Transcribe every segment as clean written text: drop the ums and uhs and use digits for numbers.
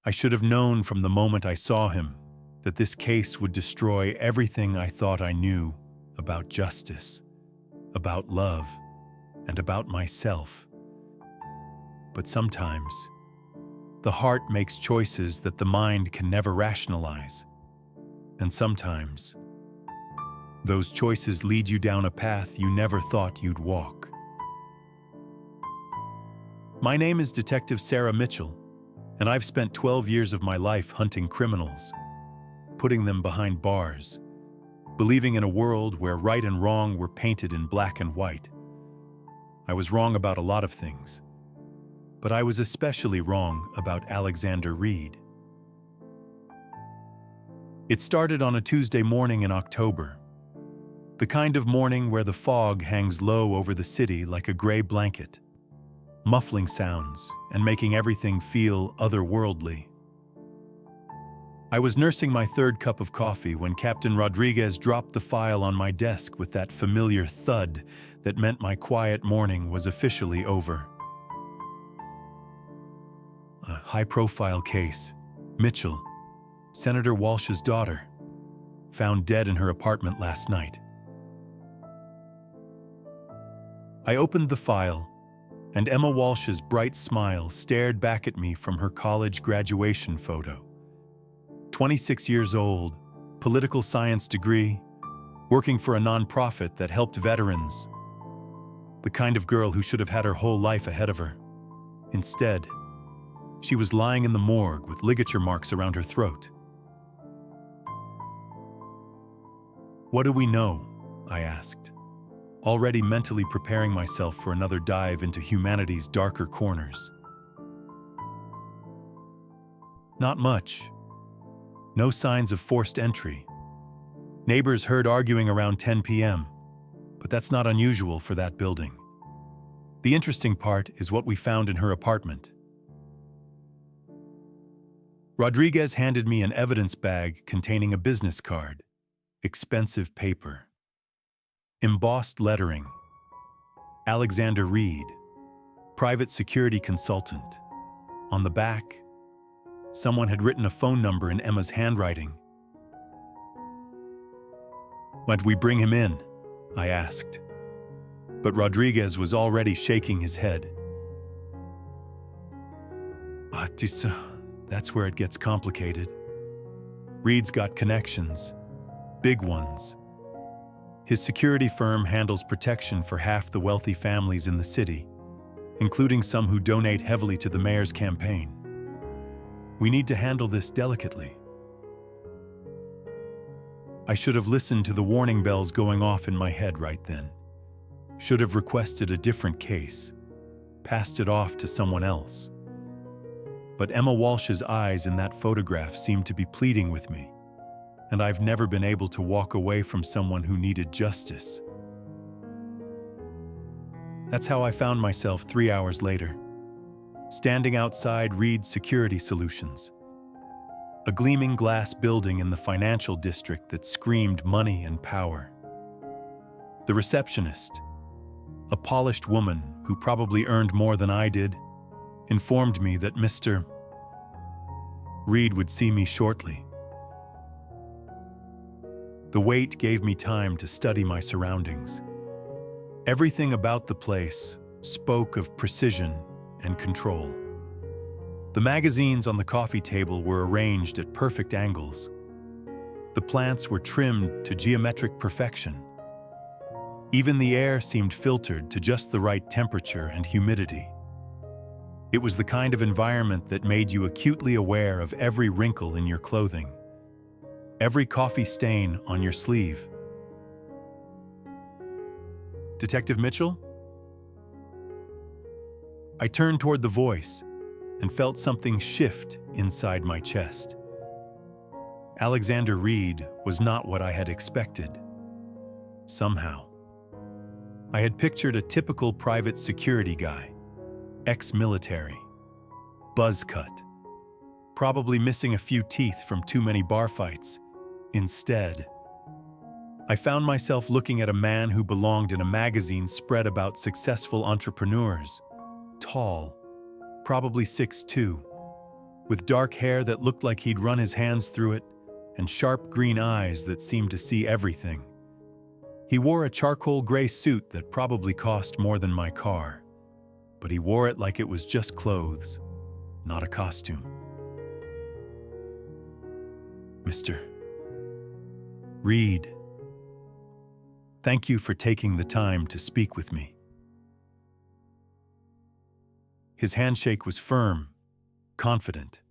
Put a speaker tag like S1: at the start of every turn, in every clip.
S1: I should have known from the moment I saw him that this case would destroy everything I thought I knew about justice, about love, and about myself. But sometimes, the heart makes choices that the mind can never rationalize. And sometimes, those choices lead you down a path you never thought you'd walk. My name is Detective Sarah Mitchell, and I've spent 12 years of my life hunting criminals, putting them behind bars, believing in a world where right and wrong were painted in black and white. I was wrong about a lot of things, but I was especially wrong about Alexander Reed. It started on a Tuesday morning in October, the kind of morning where the fog hangs low over the city like a gray blanket, muffling sounds and making everything feel otherworldly. I was nursing my third cup of coffee when Captain Rodriguez dropped the file on my desk with that familiar thud that meant my quiet morning was officially over. A high-profile case. Mitchell, Senator Walsh's daughter, found dead in her apartment last night. I opened the file, and Emma Walsh's bright smile stared back at me from her college graduation photo. 26 years old, political science degree, working for a nonprofit that helped veterans. The kind of girl who should have had her whole life ahead of her. Instead, she was lying in the morgue with ligature marks around her throat. "What do we know?" I asked, already mentally preparing myself for another dive into humanity's darker corners. Not much. No signs of forced entry. Neighbors heard arguing around 10 p.m., but that's not unusual for that building. The interesting part is what we found in her apartment. Rodriguez handed me an evidence bag containing a business card, expensive paper, embossed lettering, Alexander Reed, private security consultant. On the back, someone had written a phone number in Emma's handwriting. "Might we bring him in?" I asked. But Rodriguez was already shaking his head. That's where it gets complicated. Reed's got connections, big ones. His security firm handles protection for half the wealthy families in the city, including some who donate heavily to the mayor's campaign. We need to handle this delicately. I should have listened to the warning bells going off in my head right then. Should have requested a different case, passed it off to someone else. But Emma Walsh's eyes in that photograph seemed to be pleading with me, and I've never been able to walk away from someone who needed justice. That's how I found myself 3 hours later, standing outside Reed Security Solutions, a gleaming glass building in the financial district that screamed money and power. The receptionist, a polished woman who probably earned more than I did, informed me that Mr. Reed would see me shortly. The wait gave me time to study my surroundings. Everything about the place spoke of precision and control. The magazines on the coffee table were arranged at perfect angles. The plants were trimmed to geometric perfection. Even the air seemed filtered to just the right temperature and humidity. It was the kind of environment that made you acutely aware of every wrinkle in your clothing, every coffee stain on your sleeve. "Detective Mitchell?" I turned toward the voice and felt something shift inside my chest. Alexander Reed was not what I had expected. Somehow, I had pictured a typical private security guy, ex-military, buzz cut, probably missing a few teeth from too many bar fights. Instead, I found myself looking at a man who belonged in a magazine spread about successful entrepreneurs, tall, probably 6'2", with dark hair that looked like he'd run his hands through it, and sharp green eyes that seemed to see everything. He wore a charcoal gray suit that probably cost more than my car, but he wore it like it was just clothes, not a costume. Mr. Reed, thank you for taking the time to speak with me. His handshake was firm, confident,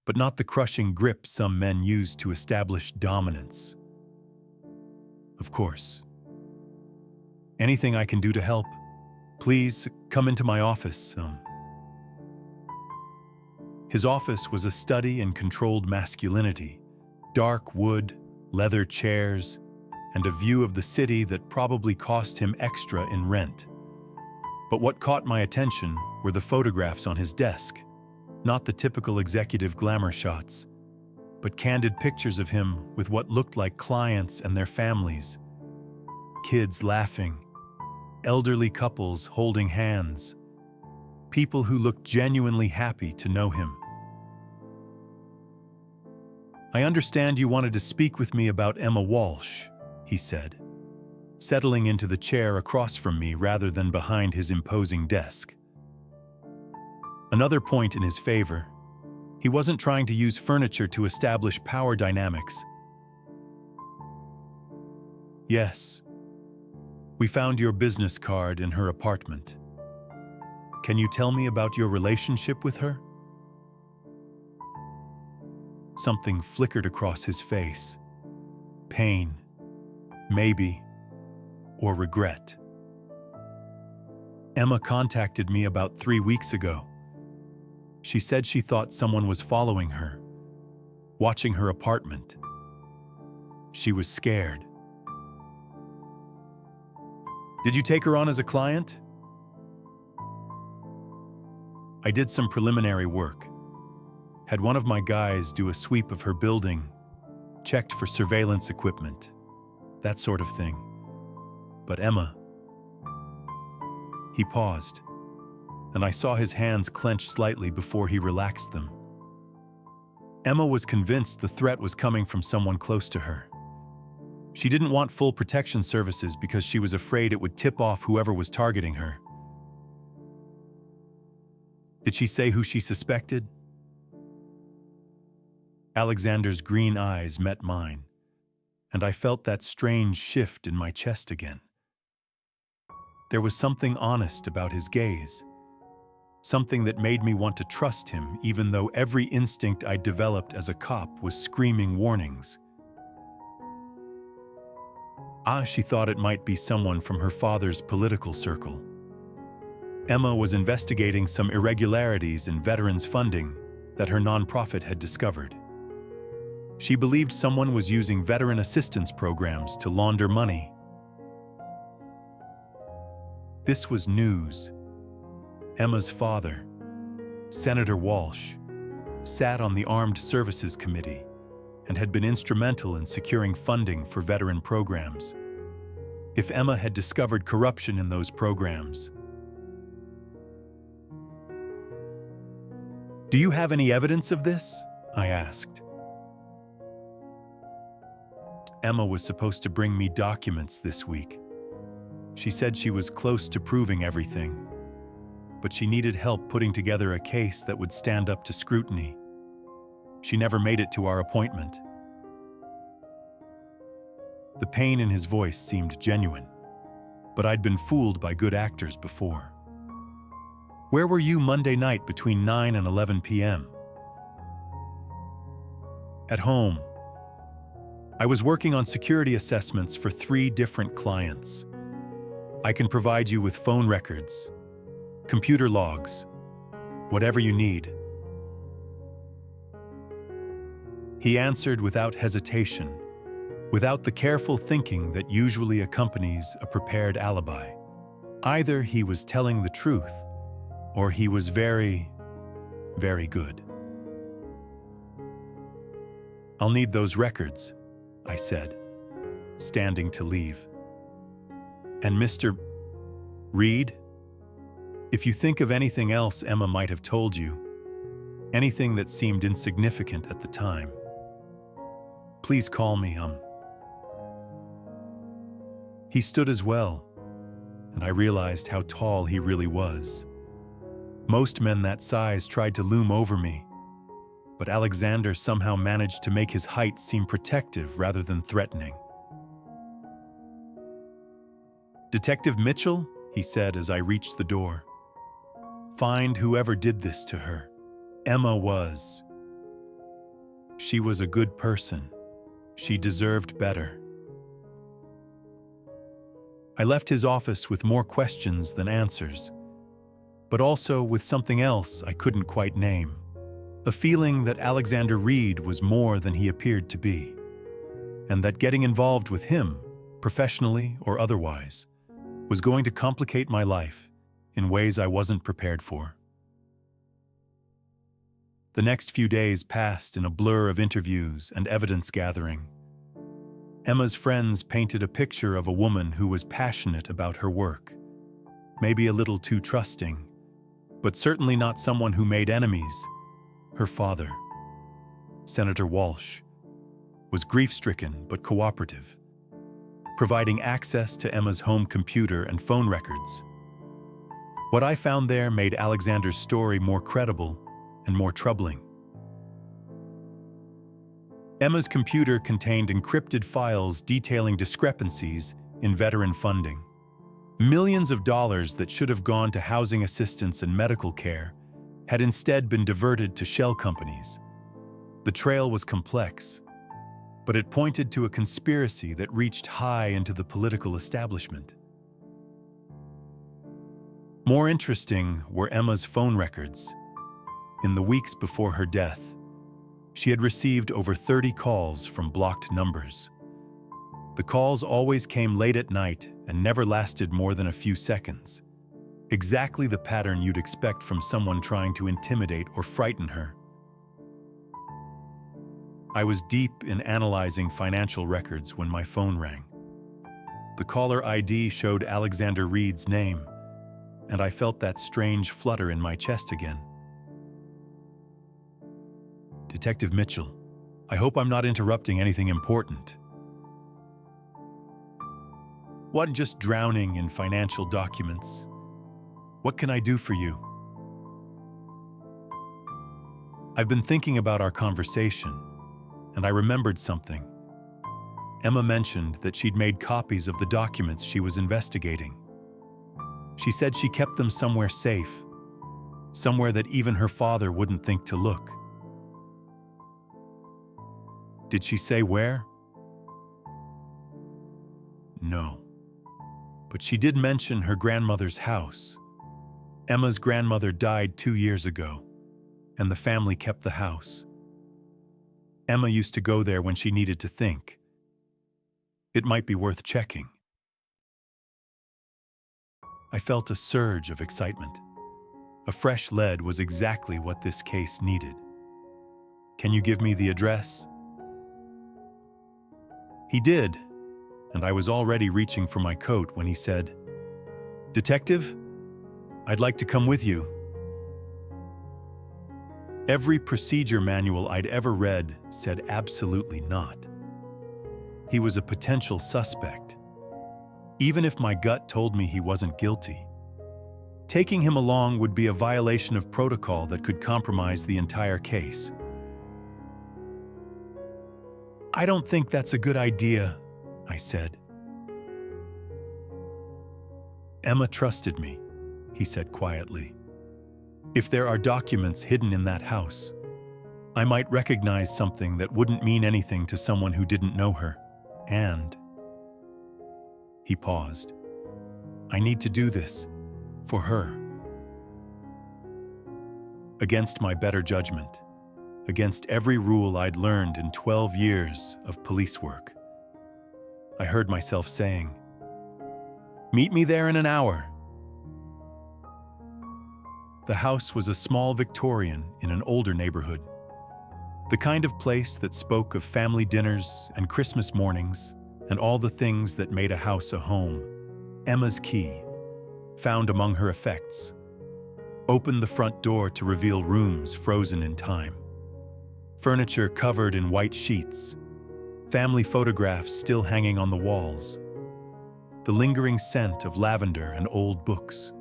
S1: but not the crushing grip some men use to establish dominance. Of course. Anything I can do to help? Please come into my office. His office was a study in controlled masculinity, dark wood, leather chairs, and a view of the city that probably cost him extra in rent. But what caught my attention were the photographs on his desk, not the typical executive glamour shots, but candid pictures of him with what looked like clients and their families, kids laughing, elderly couples holding hands, people who looked genuinely happy to know him. I understand you wanted to speak with me about Emma Walsh, he said, settling into the chair across from me rather than behind his imposing desk. Another point in his favor, he wasn't trying to use furniture to establish power dynamics. Yes, we found your business card in her apartment. Can you tell me about your relationship with her? Something flickered across his face. Pain, maybe, or regret. Emma contacted me about 3 weeks ago. She said she thought someone was following her, watching her apartment. She was scared. Did you take her on as a client? I did some preliminary work. Had one of my guys do a sweep of her building, checked for surveillance equipment, that sort of thing. But Emma... He paused, and I saw his hands clench slightly before he relaxed them. Emma was convinced the threat was coming from someone close to her. She didn't want full protection services because she was afraid it would tip off whoever was targeting her. Did she say who she suspected? Alexander's green eyes met mine, and I felt that strange shift in my chest again. There was something honest about his gaze, something that made me want to trust him even though every instinct I developed as a cop was screaming warnings. She thought it might be someone from her father's political circle. Emma was investigating some irregularities in veterans funding that her nonprofit had discovered. She believed someone was using veteran assistance programs to launder money. This was news. Emma's father, Senator Walsh, sat on the Armed Services Committee and had been instrumental in securing funding for veteran programs. If Emma had discovered corruption in those programs. Do you have any evidence of this? I asked. Emma was supposed to bring me documents this week. She said she was close to proving everything, but she needed help putting together a case that would stand up to scrutiny. She never made it to our appointment. The pain in his voice seemed genuine, but I'd been fooled by good actors before. Where were you Monday night between 9 and 11 p.m.? At home. I was working on security assessments for 3 different clients. I can provide you with phone records, computer logs, whatever you need. He answered without hesitation, without the careful thinking that usually accompanies a prepared alibi. Either he was telling the truth, or he was very, very good. I'll need those records, I said, standing to leave. And Mr. Reed, if you think of anything else Emma might have told you, anything that seemed insignificant at the time. Please call me, He stood as well, and I realized how tall he really was. Most men that size tried to loom over me, but Alexander somehow managed to make his height seem protective rather than threatening. "Detective Mitchell," he said as I reached the door. "Find whoever did this to her. Emma was. She was a good person. She deserved better." I left his office with more questions than answers, but also with something else I couldn't quite name. A feeling that Alexander Reed was more than he appeared to be, and that getting involved with him, professionally or otherwise, was going to complicate my life in ways I wasn't prepared for. The next few days passed in a blur of interviews and evidence gathering. Emma's friends painted a picture of a woman who was passionate about her work, maybe a little too trusting, but certainly not someone who made enemies. Her father, Senator Walsh, was grief-stricken but cooperative, providing access to Emma's home computer and phone records. What I found there made Alexander's story more credible and more troubling. Emma's computer contained encrypted files detailing discrepancies in veteran funding. Millions of dollars that should have gone to housing assistance and medical care had instead been diverted to shell companies. The trail was complex, but it pointed to a conspiracy that reached high into the political establishment. More interesting were Emma's phone records. In the weeks before her death, she had received over 30 calls from blocked numbers. The calls always came late at night and never lasted more than a few seconds. Exactly the pattern you'd expect from someone trying to intimidate or frighten her. I was deep in analyzing financial records when my phone rang. The caller ID showed Alexander Reed's name, and I felt that strange flutter in my chest again. "Detective Mitchell, I hope I'm not interrupting anything important." "What, just drowning in financial documents? What can I do for you?" "I've been thinking about our conversation, and I remembered something. Emma mentioned that she'd made copies of the documents she was investigating. She said she kept them somewhere safe, somewhere that even her father wouldn't think to look." "Did she say where?" "No. But she did mention her grandmother's house. Emma's grandmother died 2 years ago, and the family kept the house. Emma used to go there when she needed to think. It might be worth checking." I felt a surge of excitement. A fresh lead was exactly what this case needed. "Can you give me the address?" He did, and I was already reaching for my coat when he said, "Detective, I'd like to come with you." Every procedure manual I'd ever read said absolutely not. He was a potential suspect, even if my gut told me he wasn't guilty. Taking him along would be a violation of protocol that could compromise the entire case. "I don't think that's a good idea," I said. "Emma trusted me," he said quietly. "If there are documents hidden in that house, I might recognize something that wouldn't mean anything to someone who didn't know her. And..." He paused. "I need to do this for her." Against my better judgment, against every rule I'd learned in 12 years of police work, I heard myself saying, "Meet me there in an hour." The house was a small Victorian in an older neighborhood. The kind of place that spoke of family dinners and Christmas mornings and all the things that made a house a home. Emma's key, found among her effects. opened the front door to reveal rooms frozen in time. Furniture covered in white sheets, family photographs still hanging on the walls, the lingering scent of lavender and old books.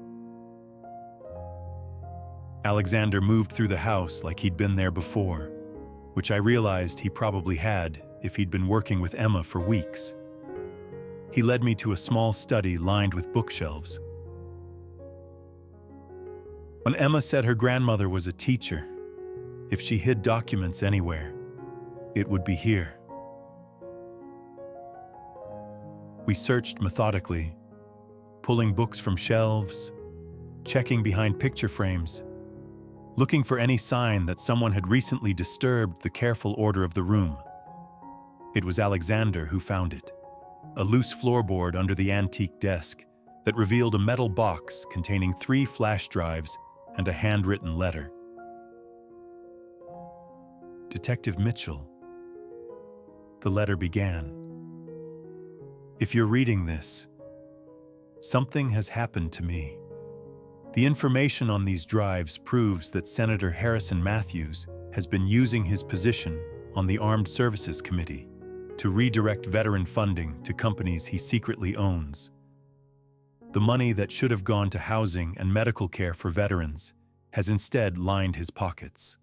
S1: Alexander moved through the house like he'd been there before, which I realized he probably had if he'd been working with Emma for weeks. He led me to a small study lined with bookshelves. When Emma said her grandmother was a teacher, if she hid documents anywhere, it would be here. We searched methodically, pulling books from shelves, checking behind picture frames, looking for any sign that someone had recently disturbed the careful order of the room. It was Alexander who found it, a loose floorboard under the antique desk that revealed a metal box containing 3 flash drives and a handwritten letter. Detective Mitchell. The letter began. If you're reading this, something has happened to me. The information on these drives proves that Senator Harrison Matthews has been using his position on the Armed Services Committee to redirect veteran funding to companies he secretly owns. The money that should have gone to housing and medical care for veterans has instead lined his pockets.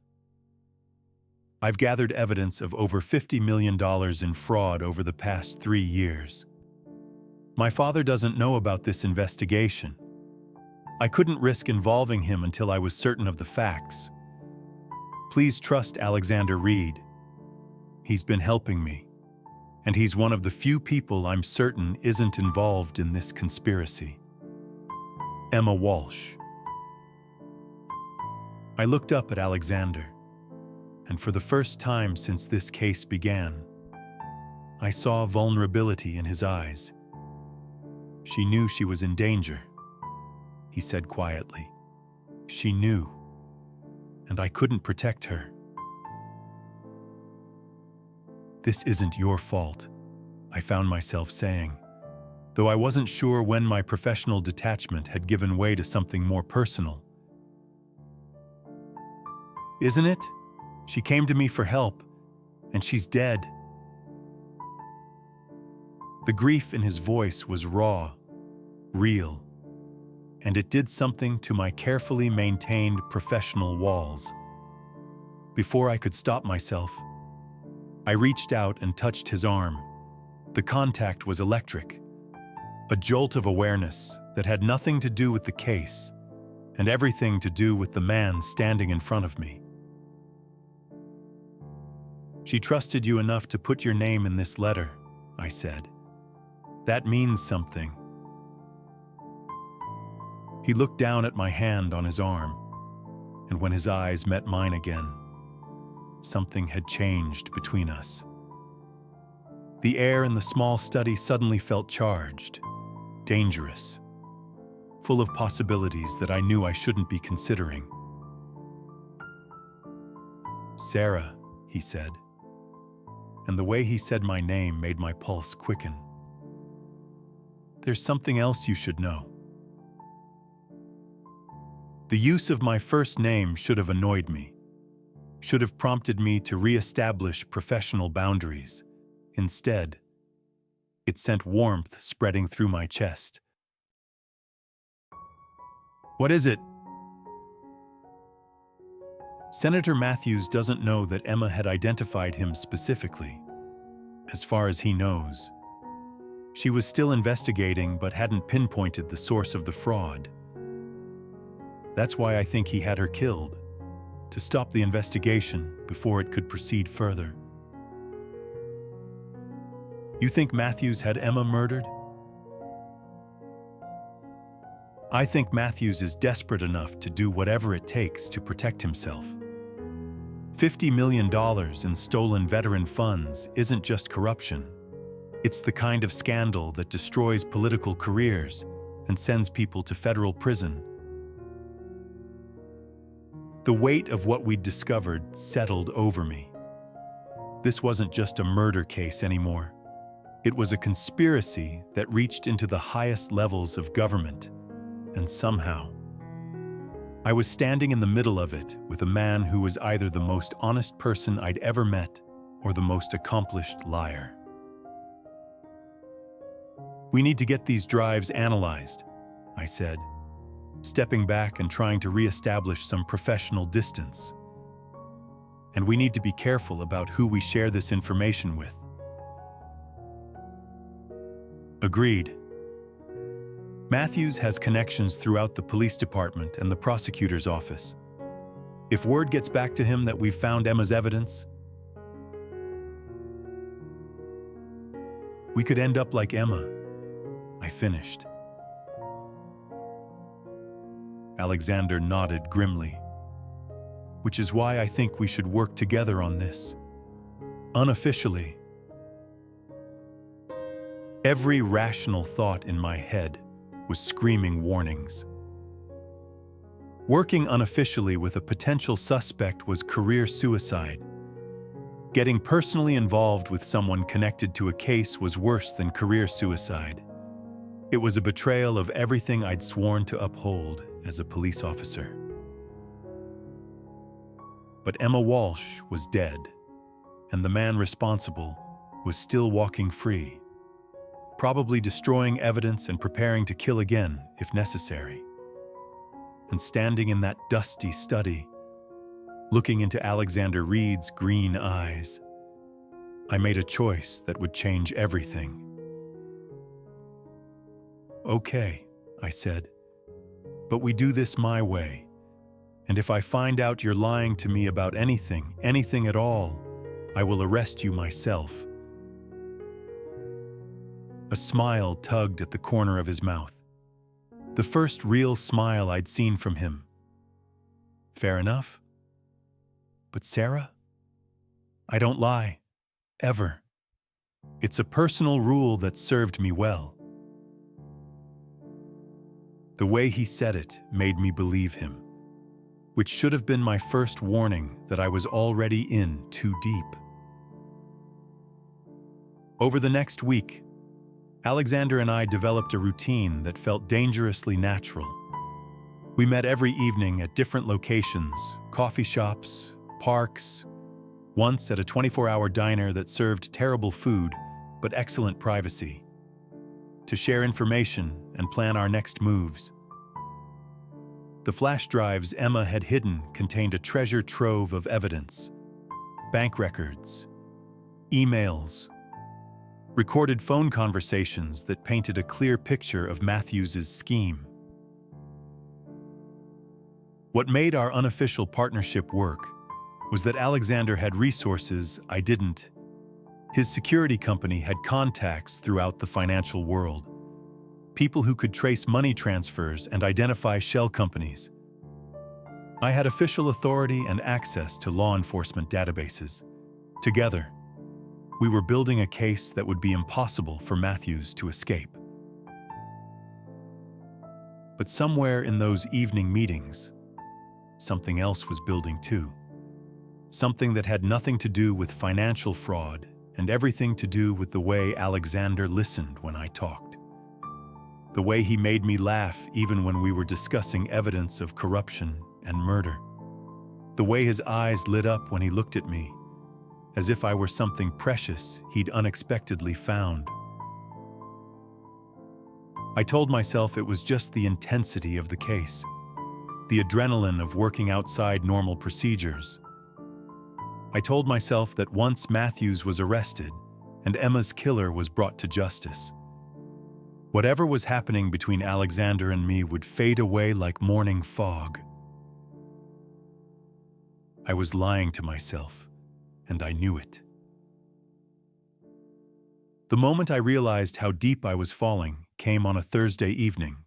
S1: I've gathered evidence of over $50 million in fraud over the past 3 years. My father doesn't know about this investigation. I couldn't risk involving him until I was certain of the facts. Please trust Alexander Reed. He's been helping me, and he's one of the few people I'm certain isn't involved in this conspiracy. Emma Walsh. I looked up at Alexander, and for the first time since this case began, I saw vulnerability in his eyes. She knew she was in danger, he said quietly. She knew, and I couldn't protect her. This isn't your fault, I found myself saying, though I wasn't sure when my professional detachment had given way to something more personal. Isn't it? She came to me for help, and she's dead. The grief in his voice was raw, real, and it did something to my carefully maintained professional walls. Before I could stop myself, I reached out and touched his arm. The contact was electric, a jolt of awareness that had nothing to do with the case and everything to do with the man standing in front of me. She trusted you enough to put your name in this letter, I said. That means something. He looked down at my hand on his arm, and when his eyes met mine again, something had changed between us. The air in the small study suddenly felt charged, dangerous, full of possibilities that I knew I shouldn't be considering. Sarah, he said, and the way he said my name made my pulse quicken. There's something else you should know. The use of my first name should have annoyed me, should have prompted me to re-establish professional boundaries. Instead, it sent warmth spreading through my chest. What is it? Senator Matthews doesn't know that Emma had identified him specifically. As far as he knows, she was still investigating but hadn't pinpointed the source of the fraud. That's why I think he had her killed, to stop the investigation before it could proceed further. You think Matthews had Emma murdered? I think Matthews is desperate enough to do whatever it takes to protect himself. $50 million in stolen veteran funds isn't just corruption. It's the kind of scandal that destroys political careers and sends people to federal prison. The weight of what we'd discovered settled over me. This wasn't just a murder case anymore. It was a conspiracy that reached into the highest levels of government, and somehow, I was standing in the middle of it with a man who was either the most honest person I'd ever met or the most accomplished liar. "We need to get these drives analyzed," I said, stepping back and trying to re-establish some professional distance. "And we need to be careful about who we share this information with." Agreed. Matthews has connections throughout the police department and the prosecutor's office. If word gets back to him that we've found Emma's evidence, we could end up like Emma, I finished. Alexander nodded grimly, "Which is why I think we should work together on this. Unofficially." Every rational thought in my head was screaming warnings. Working unofficially with a potential suspect was career suicide. Getting personally involved with someone connected to a case was worse than career suicide. It was a betrayal of everything I'd sworn to uphold as a police officer. But Emma Walsh was dead, and the man responsible was still walking free, probably destroying evidence and preparing to kill again if necessary. And standing in that dusty study, looking into Alexander Reed's green eyes, I made a choice that would change everything. "Okay," I said, "but we do this my way. And if I find out you're lying to me about anything at all, I will arrest you myself." A smile tugged at the corner of his mouth. The first real smile I'd seen from him. Fair enough. But Sarah? I don't lie. Ever. It's a personal rule that served me well. The way he said it made me believe him, which should have been my first warning that I was already in too deep. Over the next week, Alexander and I developed a routine that felt dangerously natural. We met every evening at different locations, coffee shops, parks, once at a 24-hour diner that served terrible food but excellent privacy, to share information and plan our next moves. The flash drives Emma had hidden contained a treasure trove of evidence: bank records, emails, recorded phone conversations that painted a clear picture of Matthews's scheme. What made our unofficial partnership work was that Alexander had resources I didn't. His security company had contacts throughout the financial world, people who could trace money transfers and identify shell companies. I had official authority and access to law enforcement databases. Together, we were building a case that would be impossible for Matthews to escape. But somewhere in those evening meetings, something else was building too. Something that had nothing to do with financial fraud and everything to do with the way Alexander listened when I talked. The way he made me laugh even when we were discussing evidence of corruption and murder. The way his eyes lit up when he looked at me, as if I were something precious he'd unexpectedly found. I told myself it was just the intensity of the case, the adrenaline of working outside normal procedures. I told myself that once Matthews was arrested and Emma's killer was brought to justice, whatever was happening between Alexander and me would fade away like morning fog. I was lying to myself, and I knew it. The moment I realized how deep I was falling came on a Thursday evening.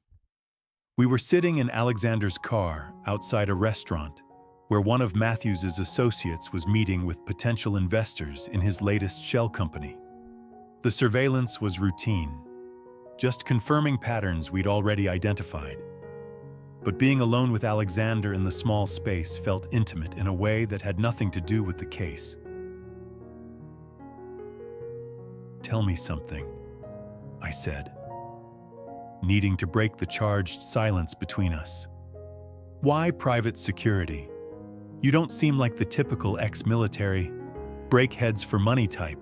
S1: We were sitting in Alexander's car outside a restaurant where one of Matthews's associates was meeting with potential investors in his latest shell company. The surveillance was routine, just confirming patterns we'd already identified. But being alone with Alexander in the small space felt intimate in a way that had nothing to do with the case. "Tell me something," I said, needing to break the charged silence between us. Why private security? You don't seem like the typical ex-military, break heads for money type.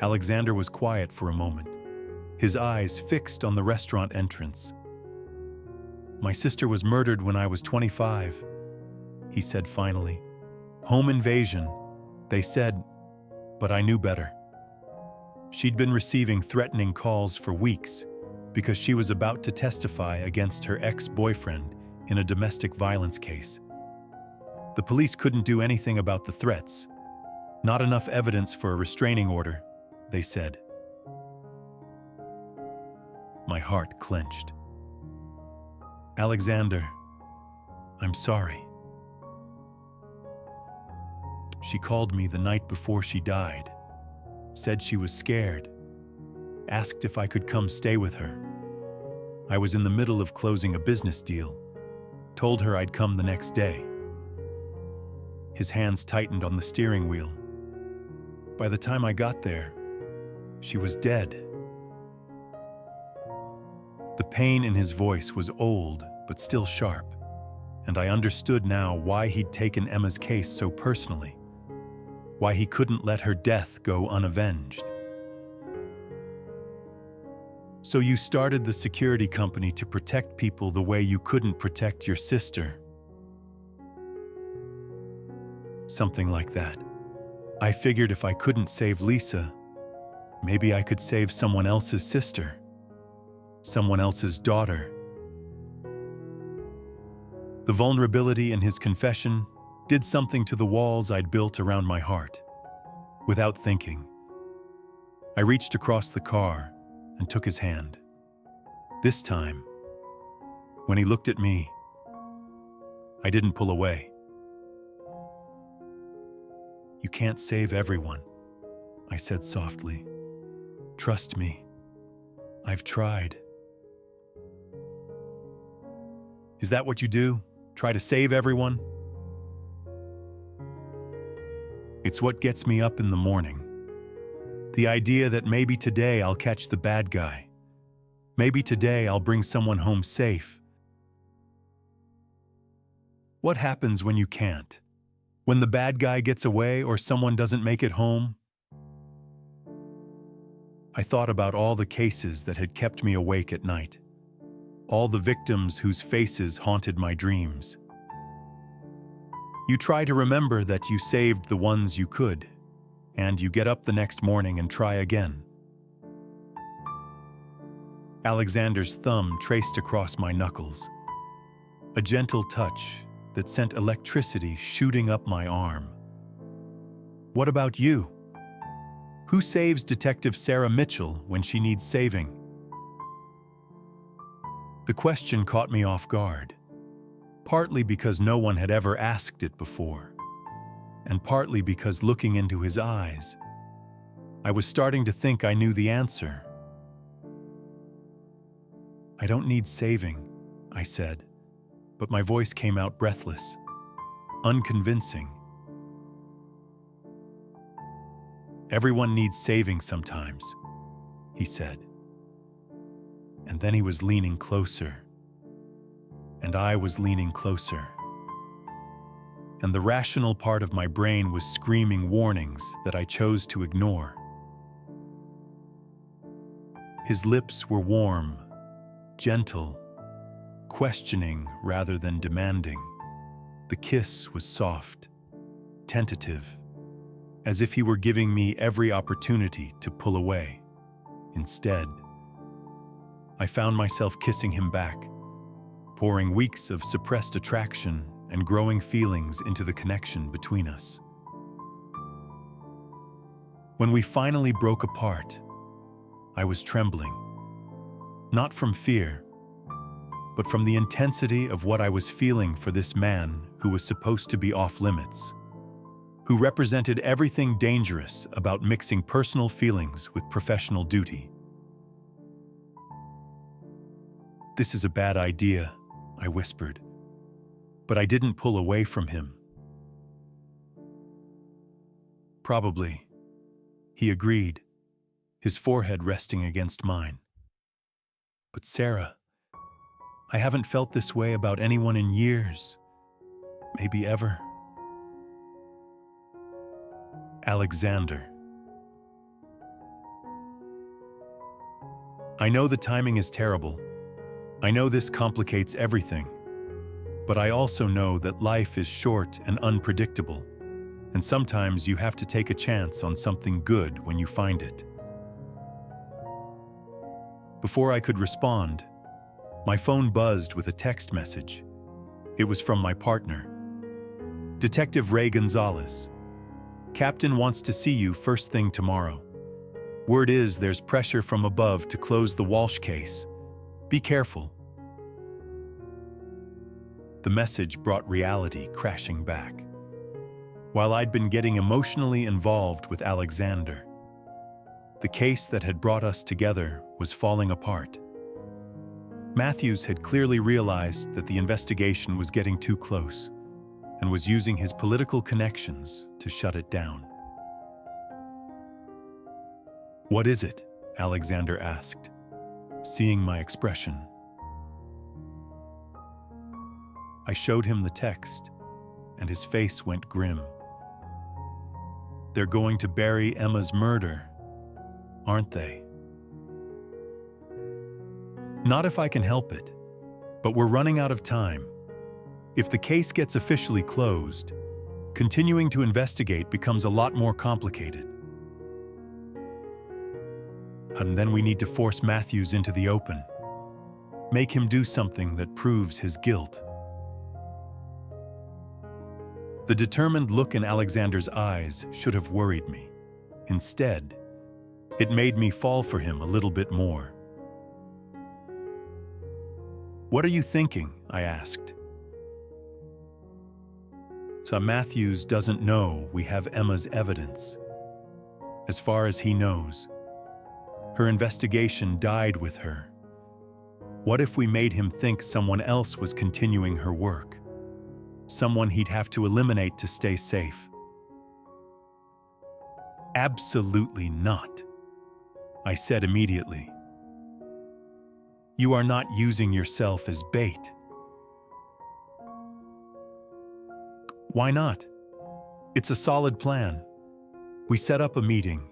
S1: Alexander was quiet for a moment, his eyes fixed on the restaurant entrance. My sister was murdered when I was 25, he said finally. Home invasion, they said, but I knew better. She'd been receiving threatening calls for weeks because she was about to testify against her ex-boyfriend in a domestic violence case. The police couldn't do anything about the threats. Not enough evidence for a restraining order, they said. My heart clenched. Alexander, I'm sorry. She called me the night before she died, said she was scared, asked if I could come stay with her. I was in the middle of closing a business deal, told her I'd come the next day. His hands tightened on the steering wheel. By the time I got there, she was dead. The pain in his voice was old, but still sharp, and I understood now why he'd taken Emma's case so personally, why he couldn't let her death go unavenged. So you started the security company to protect people the way you couldn't protect your sister. Something like that. I figured if I couldn't save Lisa, maybe I could save someone else's sister, someone else's daughter. The vulnerability in his confession did something to the walls I'd built around my heart. Without thinking, I reached across the car and took his hand. This time, when he looked at me, I didn't pull away. You can't save everyone, I said softly. Trust me, I've tried. Is that what you do? Try to save everyone? It's what gets me up in the morning. The idea that maybe today I'll catch the bad guy. Maybe today I'll bring someone home safe. What happens when you can't? When the bad guy gets away or someone doesn't make it home? I thought about all the cases that had kept me awake at night. All the victims whose faces haunted my dreams. You try to remember that you saved the ones you could, and you get up the next morning and try again. Alexander's thumb traced across my knuckles. A gentle touch that sent electricity shooting up my arm. What about you? Who saves Detective Sarah Mitchell when she needs saving? The question caught me off guard, partly because no one had ever asked it before, and partly because looking into his eyes, I was starting to think I knew the answer. I don't need saving, I said, but my voice came out breathless, unconvincing. Everyone needs saving sometimes, he said. And then he was leaning closer, and I was leaning closer. And the rational part of my brain was screaming warnings that I chose to ignore. His lips were warm, gentle, questioning rather than demanding. The kiss was soft, tentative, as if he were giving me every opportunity to pull away. Instead, I found myself kissing him back, pouring weeks of suppressed attraction and growing feelings into the connection between us. When we finally broke apart, I was trembling, not from fear, but from the intensity of what I was feeling for this man who was supposed to be off limits, who represented everything dangerous about mixing personal feelings with professional duty. "This is a bad idea," I whispered, but I didn't pull away from him. "Probably," he agreed, his forehead resting against mine. "But Sarah, I haven't felt this way about anyone in years, maybe ever. Alexander. I know the timing is terrible. I know this complicates everything. But I also know that life is short and unpredictable, and sometimes you have to take a chance on something good when you find it. Before I could respond, my phone buzzed with a text message. It was from my partner, Detective Ray Gonzalez. Captain wants to see you first thing tomorrow. Word is there's pressure from above to close the Walsh case. Be careful. The message brought reality crashing back. While I'd been getting emotionally involved with Alexander, the case that had brought us together was falling apart. Matthews had clearly realized that the investigation was getting too close and was using his political connections to shut it down. "What is it?" Alexander asked, seeing my expression. I showed him the text, and his face went grim. "They're going to bury Emma's murder, aren't they?" "Not if I can help it, but we're running out of time. If the case gets officially closed, continuing to investigate becomes a lot more complicated. And then we need to force Matthews into the open. Make him do something that proves his guilt." The determined look in Alexander's eyes should have worried me. Instead, it made me fall for him a little bit more. "What are you thinking?" I asked. "So Matthews doesn't know we have Emma's evidence. As far as he knows, her investigation died with her. What if we made him think someone else was continuing her work? Someone he'd have to eliminate to stay safe?" "Absolutely not," I said immediately. "You are not using yourself as bait." "Why not? It's a solid plan. We set up a meeting,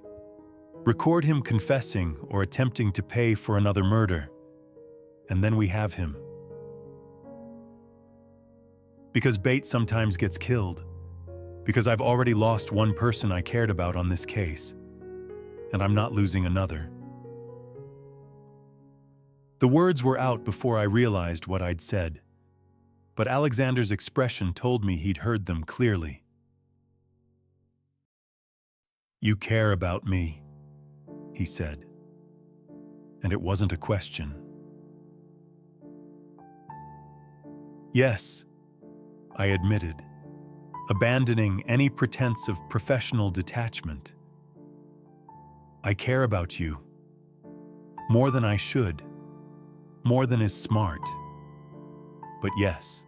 S1: record him confessing or attempting to pay for another murder, and then we have him. Because bait sometimes gets killed, because I've already lost one person I cared about on this case, and I'm not losing another." The words were out before I realized what I'd said, but Alexander's expression told me he'd heard them clearly. "You care about me," he said, and it wasn't a question. "Yes," I admitted, abandoning any pretense of professional detachment. "I care about you. More than I should. More than is smart. But yes."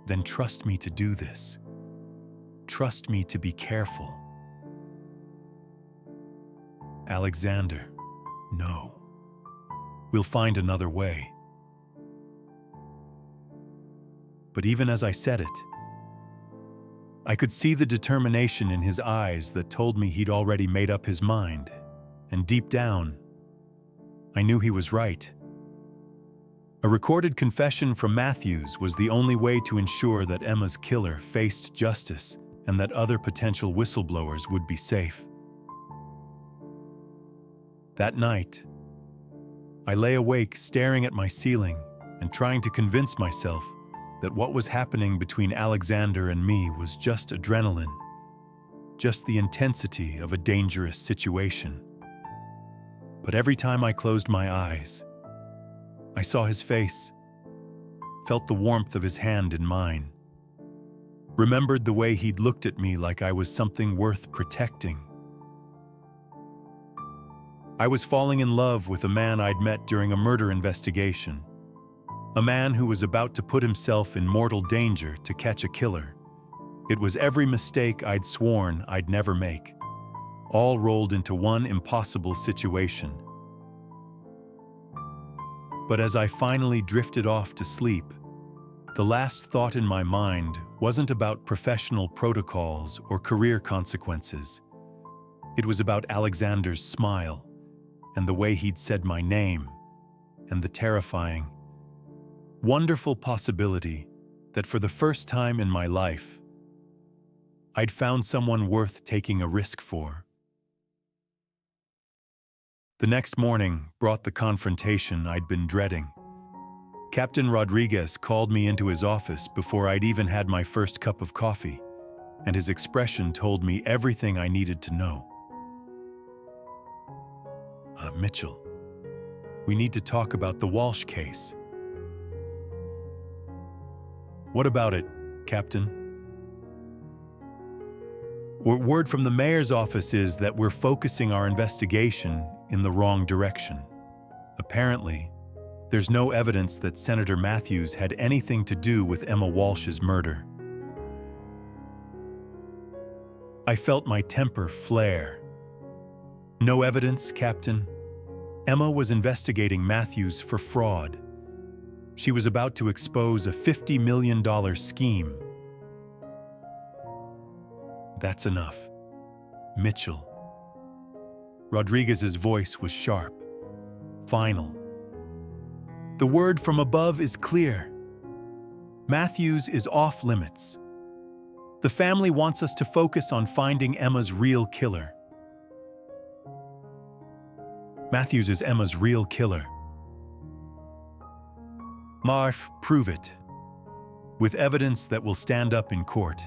S1: "Then trust me to do this. Trust me to be careful." "Alexander, no. We'll find another way." But even as I said it, I could see the determination in his eyes that told me he'd already made up his mind, and deep down, I knew he was right. A recorded confession from Matthews was the only way to ensure that Emma's killer faced justice and that other potential whistleblowers would be safe. That night, I lay awake staring at my ceiling and trying to convince myself that what was happening between Alexander and me was just adrenaline, just the intensity of a dangerous situation. But every time I closed my eyes, I saw his face, felt the warmth of his hand in mine, remembered the way he'd looked at me like I was something worth protecting. I was falling in love with a man I'd met during a murder investigation, a man who was about to put himself in mortal danger to catch a killer. It was every mistake I'd sworn I'd never make, all rolled into one impossible situation. But as I finally drifted off to sleep, the last thought in my mind wasn't about professional protocols or career consequences. It was about Alexander's smile and the way he'd said my name and the terrifying, wonderful possibility that for the first time in my life, I'd found someone worth taking a risk for. The next morning brought the confrontation I'd been dreading. Captain Rodriguez called me into his office before I'd even had my first cup of coffee, and his expression told me everything I needed to know. Mitchell, we need to talk about the Walsh case. What about it, Captain? Word from the mayor's office is that we're focusing our investigation in the wrong direction. Apparently, there's no evidence that Senator Matthews had anything to do with Emma Walsh's murder. I felt my temper flare. No evidence, Captain. Emma was investigating Matthews for fraud. She was about to expose a $50 million scheme. That's enough. Mitchell. Rodriguez's voice was sharp, final. The word from above is clear. Matthews is off limits. The family wants us to focus on finding Emma's real killer. Matthews is Emma's real killer. Marf, prove it. With evidence that will stand up in court.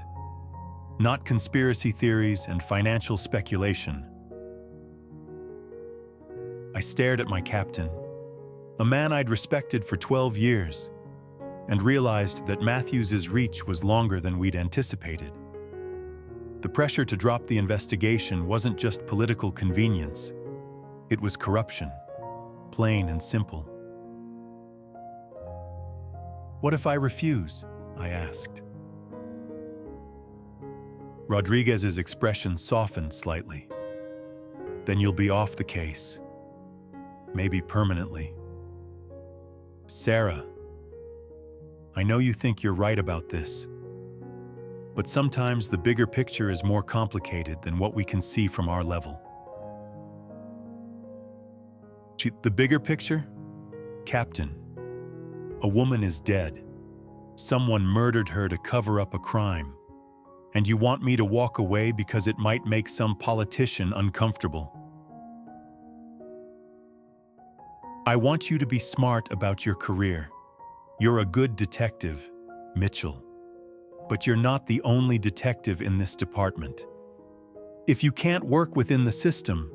S1: Not conspiracy theories and financial speculation. I stared at my captain, a man I'd respected for 12 years, and realized that Matthews's reach was longer than we'd anticipated. The pressure to drop the investigation wasn't just political convenience. It was corruption, plain and simple. What if I refuse? I asked. Rodriguez's expression softened slightly. Then you'll be off the case. Maybe permanently. Sarah, I know you think you're right about this, but sometimes the bigger picture is more complicated than what we can see from our level. The bigger picture? Captain, a woman is dead. Someone murdered her to cover up a crime. And you want me to walk away because it might make some politician uncomfortable. I want you to be smart about your career. You're a good detective, Mitchell. But you're not the only detective in this department. If you can't work within the system,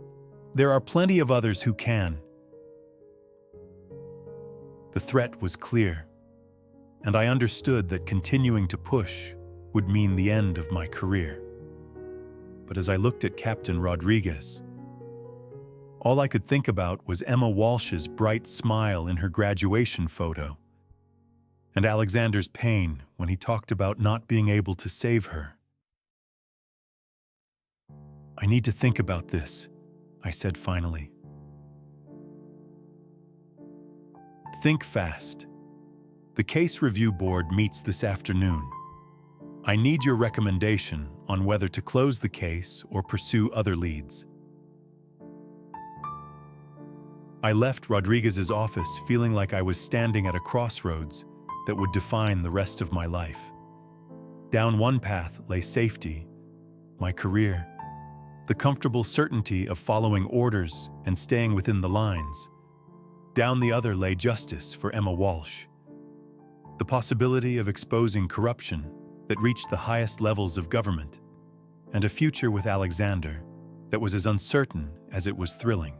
S1: there are plenty of others who can. The threat was clear, and I understood that continuing to push would mean the end of my career. But as I looked at Captain Rodriguez, all I could think about was Emma Walsh's bright smile in her graduation photo, and Alexander's pain when he talked about not being able to save her. I need to think about this, I said finally. Think fast. The case review board meets this afternoon. I need your recommendation on whether to close the case or pursue other leads. I left Rodriguez's office feeling like I was standing at a crossroads that would define the rest of my life. Down one path lay safety, my career, the comfortable certainty of following orders and staying within the lines. Down the other lay justice for Emma Walsh, the possibility of exposing corruption that reached the highest levels of government, and a future with Alexander that was as uncertain as it was thrilling.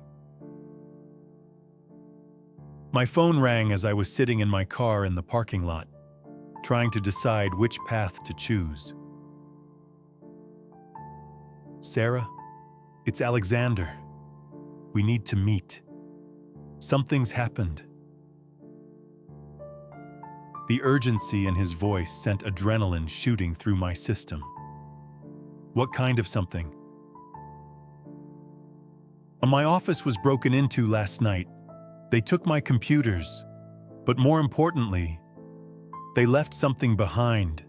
S1: My phone rang as I was sitting in my car in the parking lot, trying to decide which path to choose. Sarah, it's Alexander. We need to meet. Something's happened. The urgency in his voice sent adrenaline shooting through my system. What kind of something? My office was broken into last night. They took my computers, But more importantly, they left something behind,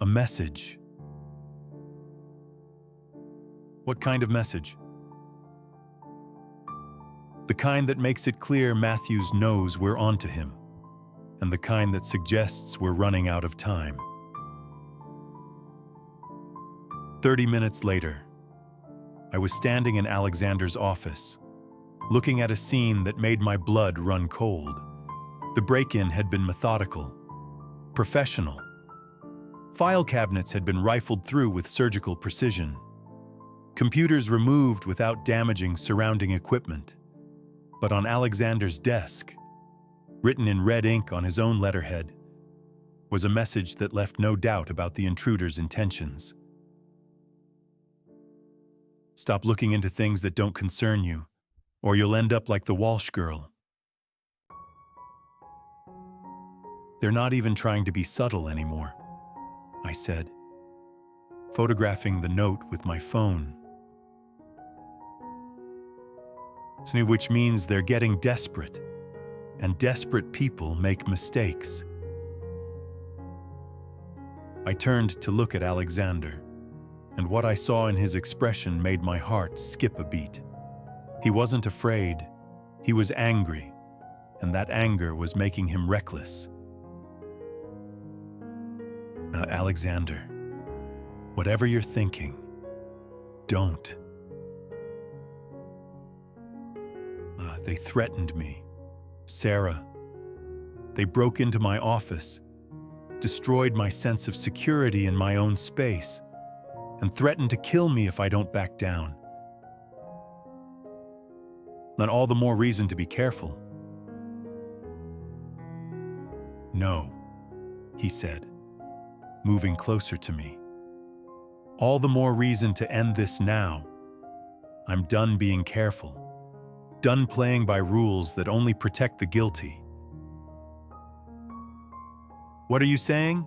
S1: a message. What kind of message? The kind that makes it clear Matthews knows we're onto him, and the kind that suggests we're running out of time. 30 minutes later, I was standing in Alexander's office, looking at a scene that made my blood run cold. The break-in had been methodical, professional. File cabinets had been rifled through with surgical precision. Computers removed without damaging surrounding equipment. But on Alexander's desk, written in red ink on his own letterhead, was a message that left no doubt about the intruder's intentions. Stop looking into things that don't concern you, or you'll end up like the Walsh girl. They're not even trying to be subtle anymore, I said, photographing the note with my phone. Which means they're getting desperate, and desperate people make mistakes. I turned to look at Alexander, and what I saw in his expression made my heart skip a beat. He wasn't afraid, he was angry, and that anger was making him reckless. Alexander, whatever you're thinking, don't. They threatened me. Sarah. They broke into my office, destroyed my sense of security in my own space, and threatened to kill me if I don't back down. Then all the more reason to be careful. No, he said, moving closer to me. All the more reason to end this now. I'm done being careful. Done playing by rules that only protect the guilty. What are you saying?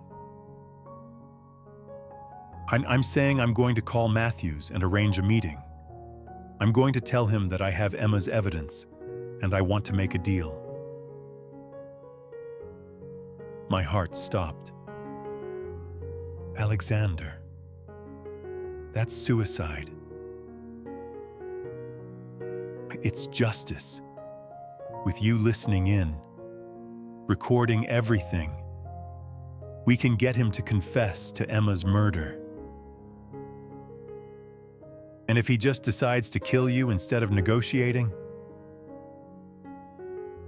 S1: I'm saying I'm going to call Matthews and arrange a meeting. I'm going to tell him that I have Emma's evidence, and I want to make a deal. My heart stopped. Alexander, that's suicide. It's justice, with you listening in, recording everything. We can get him to confess to Emma's murder. And if he just decides to kill you instead of negotiating?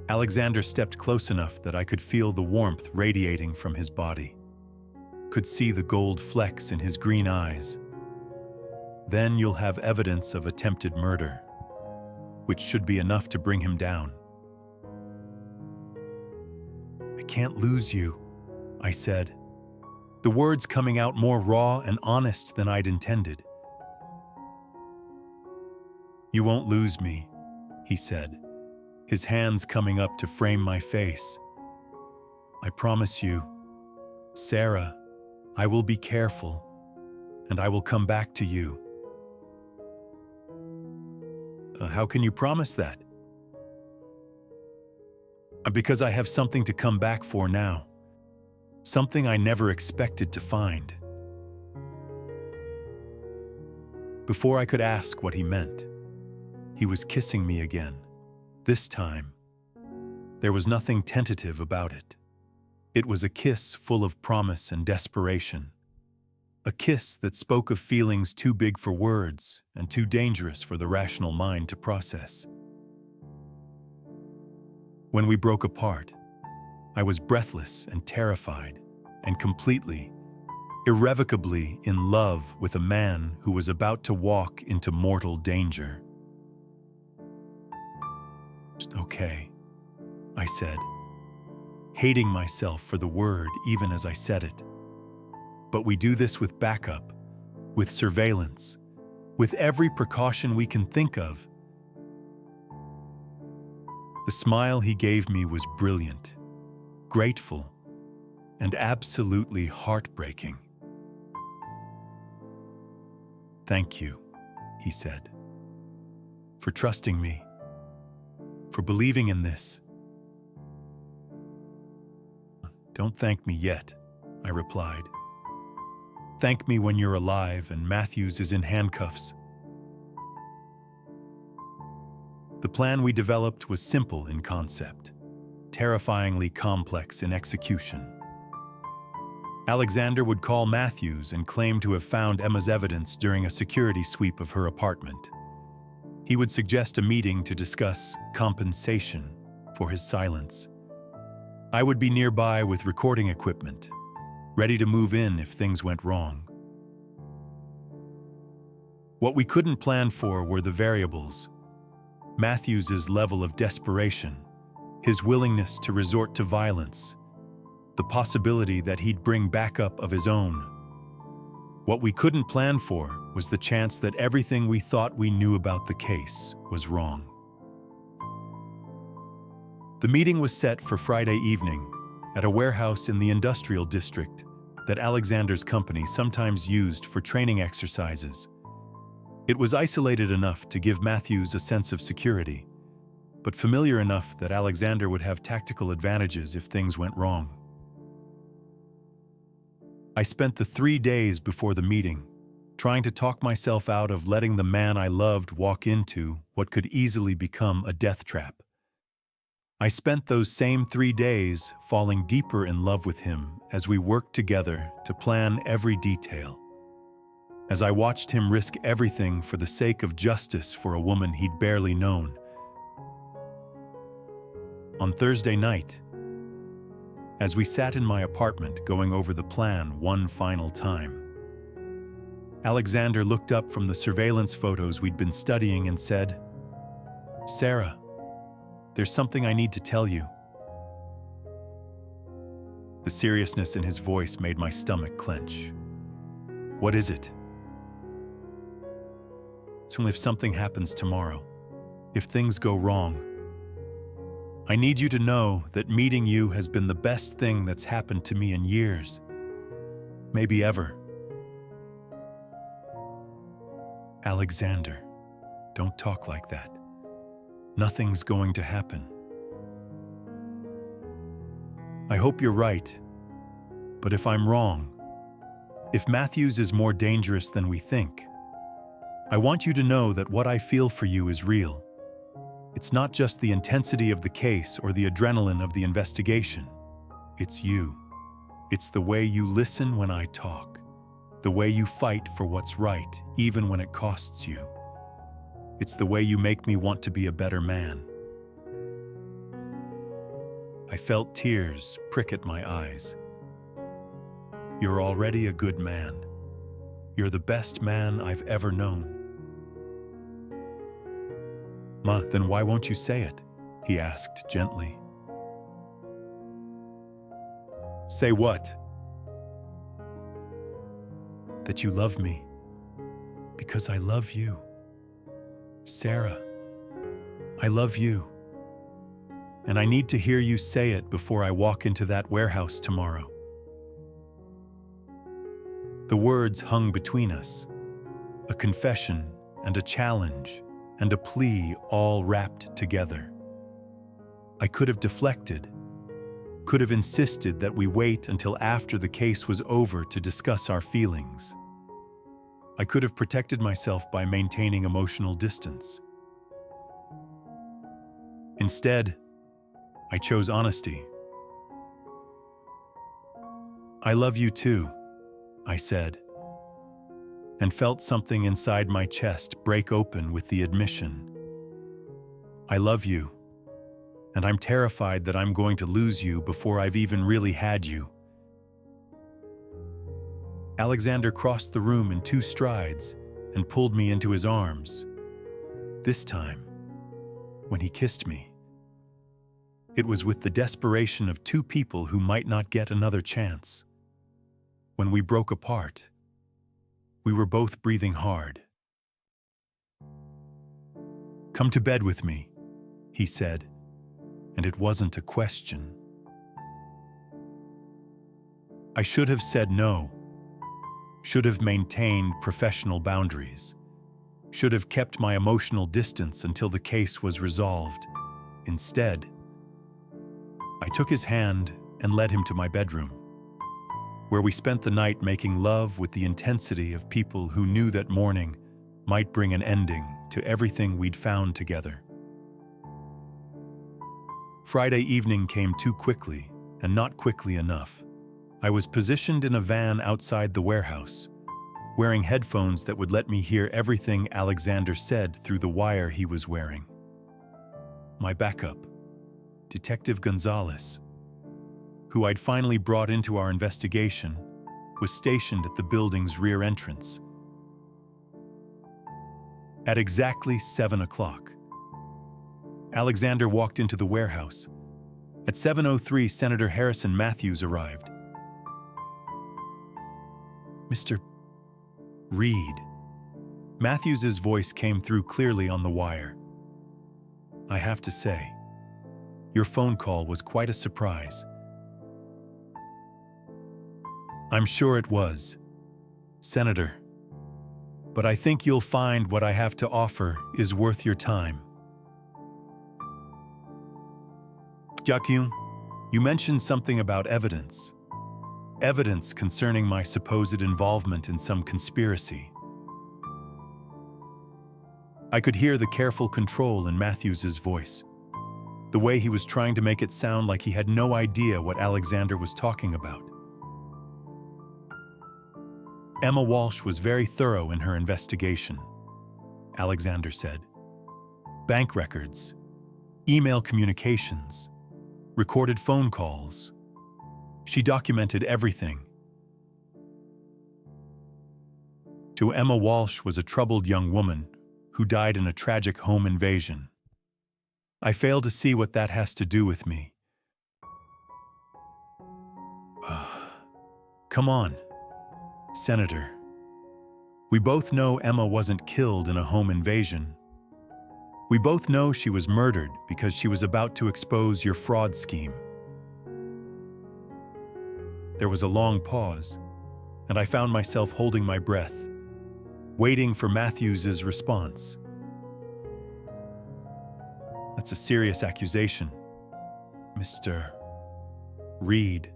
S1: Alexander stepped close enough that I could feel the warmth radiating from his body, could see the gold flecks in his green eyes. Then you'll have evidence of attempted murder, which should be enough to bring him down. I can't lose you, I said, the words coming out more raw and honest than I'd intended. You won't lose me, he said, his hands coming up to frame my face. I promise you, Sarah, I will be careful, and I will come back to you. How can you promise that? Because I have something to come back for now. Something I never expected to find. Before I could ask what he meant, he was kissing me again. This time, there was nothing tentative about it. It was a kiss full of promise and desperation. A kiss that spoke of feelings too big for words and too dangerous for the rational mind to process. When we broke apart, I was breathless and terrified and completely, irrevocably in love with a man who was about to walk into mortal danger. Okay, I said, hating myself for the word even as I said it. But we do this with backup, with surveillance, with every precaution we can think of. The smile he gave me was brilliant, grateful, and absolutely heartbreaking. Thank you, he said, for trusting me, for believing in this. "Don't thank me yet," I replied. "Thank me when you're alive and Matthews is in handcuffs." The plan we developed was simple in concept, terrifyingly complex in execution. Alexander would call Matthews and claim to have found Emma's evidence during a security sweep of her apartment. He would suggest a meeting to discuss compensation for his silence. I would be nearby with recording equipment, ready to move in if things went wrong. What we couldn't plan for were the variables: Matthews's level of desperation, his willingness to resort to violence, the possibility that he'd bring backup of his own. What we couldn't plan for was the chance that everything we thought we knew about the case was wrong. The meeting was set for Friday evening at a warehouse in the industrial district that Alexander's company sometimes used for training exercises. It was isolated enough to give Matthews a sense of security, but familiar enough that Alexander would have tactical advantages if things went wrong. I spent the 3 days before the meeting trying to talk myself out of letting the man I loved walk into what could easily become a death trap. I spent those same 3 days falling deeper in love with him as we worked together to plan every detail. As I watched him risk everything for the sake of justice for a woman he'd barely known. On Thursday night, as we sat in my apartment going over the plan one final time, Alexander looked up from the surveillance photos we'd been studying and said, "Sarah, there's something I need to tell you." The seriousness in his voice made my stomach clench. "What is it?" "So if something happens tomorrow, if things go wrong, I need you to know that meeting you has been the best thing that's happened to me in years, maybe ever." "Alexander, don't talk like that. Nothing's going to happen." "I hope you're right, but if I'm wrong, if Matthews is more dangerous than we think, I want you to know that what I feel for you is real. It's not just the intensity of the case or the adrenaline of the investigation. It's you. It's the way you listen when I talk, the way you fight for what's right, even when it costs you. It's the way you make me want to be a better man." I felt tears prick at my eyes. "You're already a good man. You're the best man I've ever known." "Ma, then why won't you say it?" he asked gently. "Say what?" "That you love me. Because I love you. Sarah, I love you. And I need to hear you say it before I walk into that warehouse tomorrow." The words hung between us, a confession and a challenge and a plea all wrapped together. I could have deflected, could have insisted that we wait until after the case was over to discuss our feelings. I could have protected myself by maintaining emotional distance. Instead, I chose honesty. "I love you too," I said, and felt something inside my chest break open with the admission. "I love you, and I'm terrified that I'm going to lose you before I've even really had you." Alexander crossed the room in 2 strides and pulled me into his arms. This time, when he kissed me, it was with the desperation of 2 people who might not get another chance. When we broke apart, we were both breathing hard. "Come to bed with me," he said, and it wasn't a question. I should have said no, should have maintained professional boundaries, should have kept my emotional distance until the case was resolved. Instead, I took his hand and led him to my bedroom, where we spent the night making love with the intensity of people who knew that morning might bring an ending to everything we'd found together. Friday evening came too quickly, and not quickly enough. I was positioned in a van outside the warehouse, wearing headphones that would let me hear everything Alexander said through the wire he was wearing. My backup, Detective Gonzalez, who I'd finally brought into our investigation, was stationed at the building's rear entrance. At exactly 7 o'clock, Alexander walked into the warehouse. At 7:03, Senator Harrison Matthews arrived. "Mr. Reed." Matthews's voice came through clearly on the wire. "I have to say, your phone call was quite a surprise." "I'm sure it was, Senator. But I think you'll find what I have to offer is worth your time." "Jacques, you mentioned something about evidence. Evidence concerning my supposed involvement in some conspiracy." I could hear the careful control in Matthews's voice, the way he was trying to make it sound like he had no idea what Alexander was talking about. "Emma Walsh was very thorough in her investigation," Alexander said. "Bank records, email communications, recorded phone calls. She documented everything." To Emma Walsh was a troubled young woman who died in a tragic home invasion. I fail to see what that has to do with me. Come on, Senator. We both know Emma wasn't killed in a home invasion. We both know she was murdered because she was about to expose your fraud scheme. There was a long pause, and I found myself holding my breath, waiting for Matthews's response. "That's a serious accusation, Mr. Reed.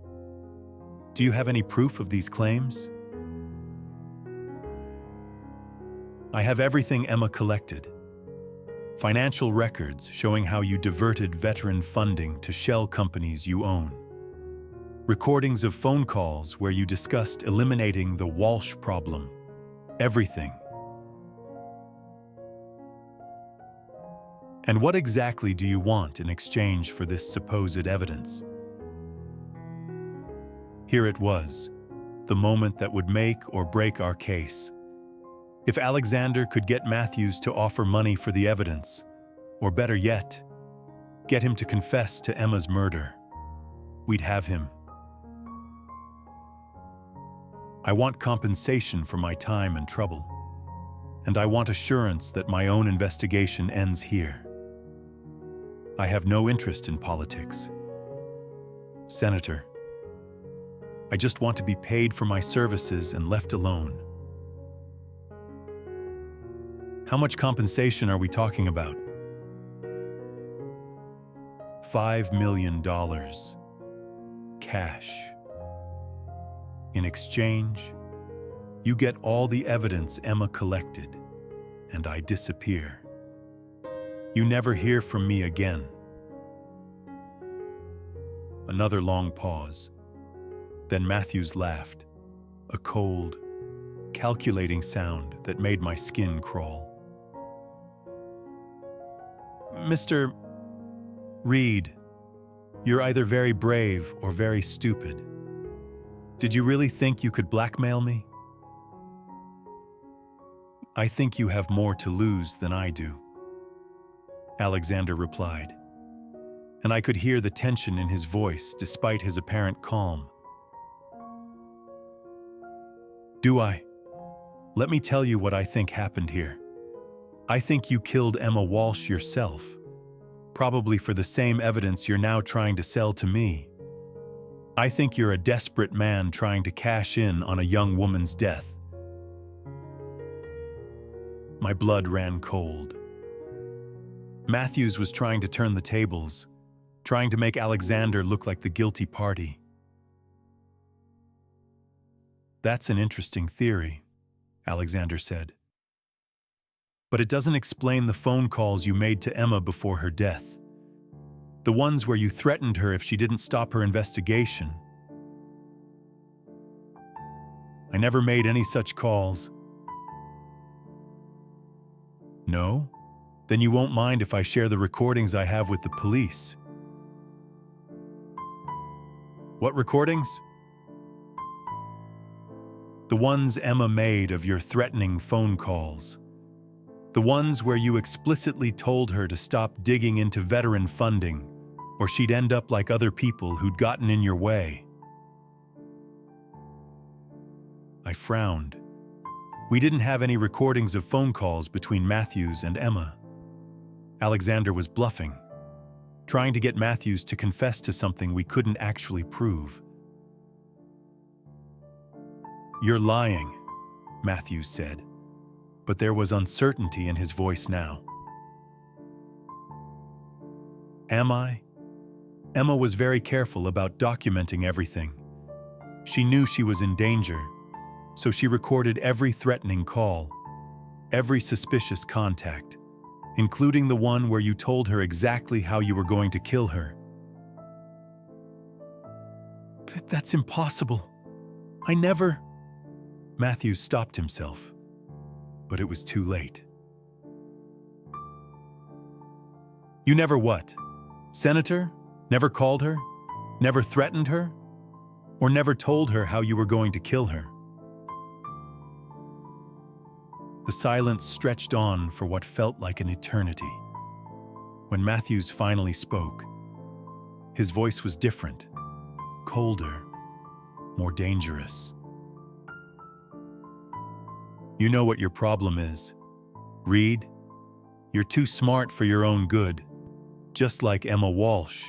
S1: Do you have any proof of these claims?" "I have everything Emma collected. Financial records showing how you diverted veteran funding to shell companies you own. Recordings of phone calls where you discussed eliminating the Walsh problem. Everything." "And what exactly do you want in exchange for this supposed evidence?" Here it was, the moment that would make or break our case. If Alexander could get Matthews to offer money for the evidence, or better yet, get him to confess to Emma's murder, we'd have him. "I want compensation for my time and trouble, and I want assurance that my own investigation ends here. I have no interest in politics, Senator. I just want to be paid for my services and left alone." "How much compensation are we talking about?" $5 million. Cash. In exchange, you get all the evidence Emma collected, and I disappear. You never hear from me again." Another long pause. Then Matthews laughed, a cold, calculating sound that made my skin crawl. "Mr. Reed, you're either very brave or very stupid. Did you really think you could blackmail me?" "I think you have more to lose than I do," Alexander replied, and I could hear the tension in his voice despite his apparent calm. "Do I? Let me tell you what I think happened here. I think you killed Emma Walsh yourself, probably for the same evidence you're now trying to sell to me. I think you're a desperate man trying to cash in on a young woman's death." My blood ran cold. Matthews was trying to turn the tables, trying to make Alexander look like the guilty party. That's an interesting theory, Alexander said. But it doesn't explain the phone calls you made to Emma before her death. The ones where you threatened her if she didn't stop her investigation. I never made any such calls. No? Then you won't mind if I share the recordings I have with the police. What recordings? The ones Emma made of your threatening phone calls. The ones where you explicitly told her to stop digging into veteran funding, or she'd end up like other people who'd gotten in your way. I frowned. We didn't have any recordings of phone calls between Matthews and Emma. Alexander was bluffing, trying to get Matthews to confess to something we couldn't actually prove. You're lying, Matthews said, but there was uncertainty in his voice now. Am I? Emma was very careful about documenting everything. She knew she was in danger, so she recorded every threatening call, every suspicious contact, including the one where you told her exactly how you were going to kill her. But that's impossible. I never... Matthews stopped himself, but it was too late. You never what? Senator? Never called her? Never threatened her? Or never told her how you were going to kill her? The silence stretched on for what felt like an eternity. When Matthews finally spoke, his voice was different, colder, more dangerous. You know what your problem is. Reed, you're too smart for your own good, just like Emma Walsh.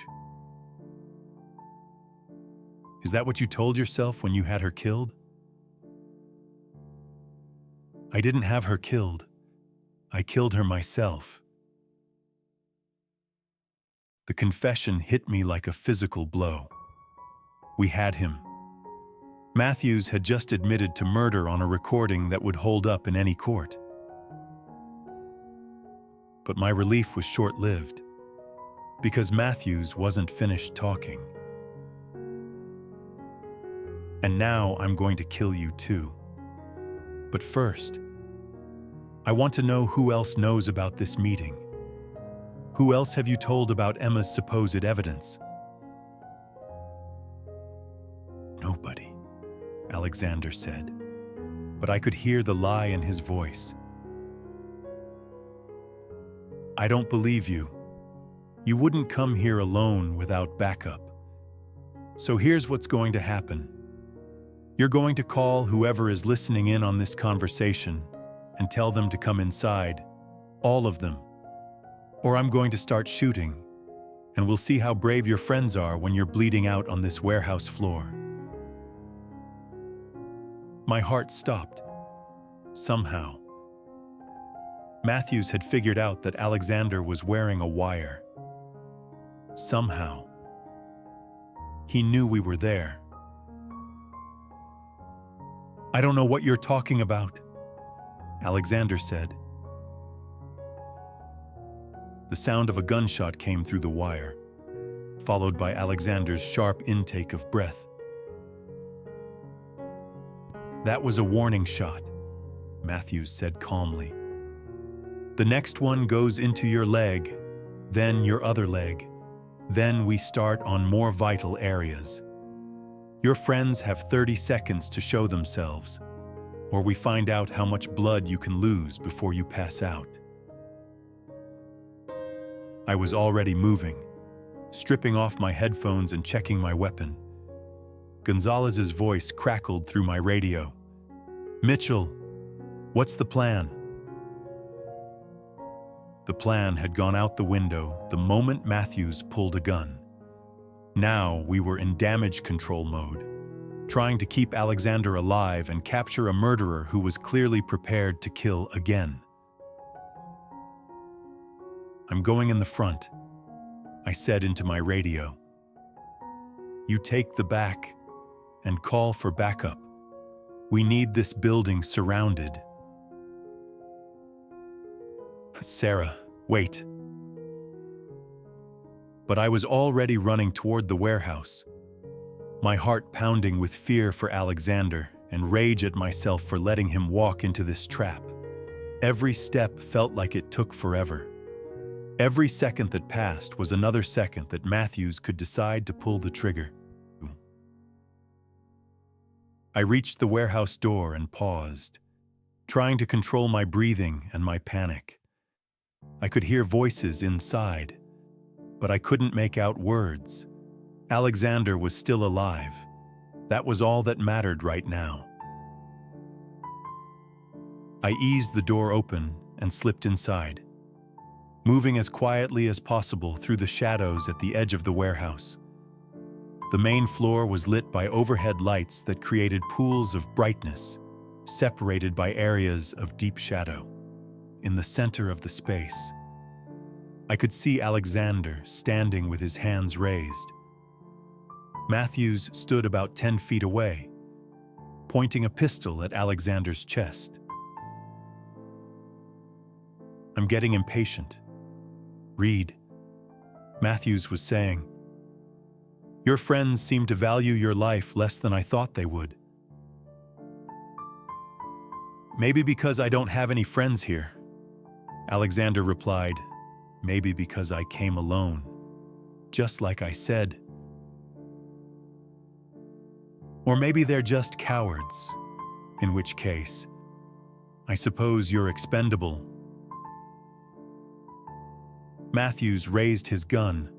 S1: Is that what you told yourself when you had her killed? I didn't have her killed. I killed her myself. The confession hit me like a physical blow. We had him. Matthews had just admitted to murder on a recording that would hold up in any court. But my relief was short-lived, because Matthews wasn't finished talking. And now I'm going to kill you too. But first, I want to know who else knows about this meeting. Who else have you told about Emma's supposed evidence? Nobody, Alexander said, but I could hear the lie in his voice. I don't believe you. You wouldn't come here alone without backup. So here's what's going to happen. You're going to call whoever is listening in on this conversation and tell them to come inside, all of them. Or I'm going to start shooting, and we'll see how brave your friends are when you're bleeding out on this warehouse floor. My heart stopped. Somehow. Matthews had figured out that Alexander was wearing a wire. Somehow. He knew we were there. I don't know what you're talking about, Alexander said. The sound of a gunshot came through the wire, followed by Alexander's sharp intake of breath. That was a warning shot, Matthews said calmly. The next one goes into your leg, then your other leg. Then we start on more vital areas. Your friends have 30 seconds to show themselves, or we find out how much blood you can lose before you pass out. I was already moving, stripping off my headphones and checking my weapon. Gonzalez's voice crackled through my radio. Mitchell, what's the plan? The plan had gone out the window the moment Matthews pulled a gun. Now we were in damage control mode, trying to keep Alexander alive and capture a murderer who was clearly prepared to kill again. I'm going in the front, I said into my radio. You take the back and call for backup. We need this building surrounded. Sarah, wait. But I was already running toward the warehouse, my heart pounding with fear for Alexander and rage at myself for letting him walk into this trap. Every step felt like it took forever. Every second that passed was another second that Matthews could decide to pull the trigger. I reached the warehouse door and paused, trying to control my breathing and my panic. I could hear voices inside, but I couldn't make out words. Alexander was still alive. That was all that mattered right now. I eased the door open and slipped inside, moving as quietly as possible through the shadows at the edge of the warehouse. The main floor was lit by overhead lights that created pools of brightness, separated by areas of deep shadow. In the center of the space, I could see Alexander standing with his hands raised. Matthews stood about 10 feet away, pointing a pistol at Alexander's chest. I'm getting impatient. Reed, Matthews was saying, your friends seem to value your life less than I thought they would. Maybe because I don't have any friends here. Alexander replied, maybe because I came alone, just like I said. Or maybe they're just cowards, in which case, I suppose you're expendable. Matthews raised his gun,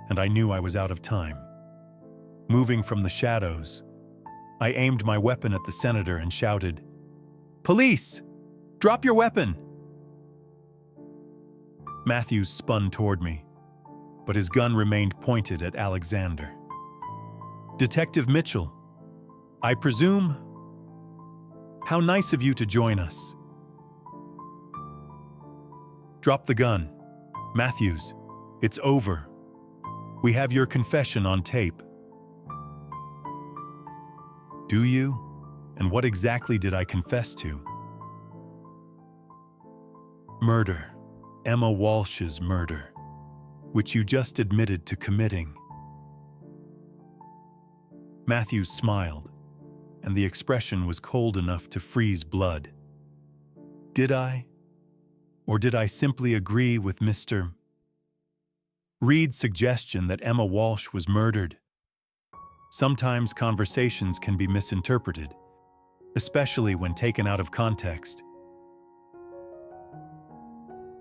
S1: and I knew I was out of time. Moving from the shadows, I aimed my weapon at the senator and shouted, "Police! Drop your weapon!" Matthews spun toward me, but his gun remained pointed at Alexander. Detective Mitchell, I presume? How nice of you to join us. Drop the gun. Matthews, it's over. We have your confession on tape. Do you? And what exactly did I confess to? Murder. Emma Walsh's murder, which you just admitted to committing. Matthews smiled, and the expression was cold enough to freeze blood. Did I? Or did I simply agree with Mr. Reed's suggestion that Emma Walsh was murdered? Sometimes conversations can be misinterpreted, especially when taken out of context.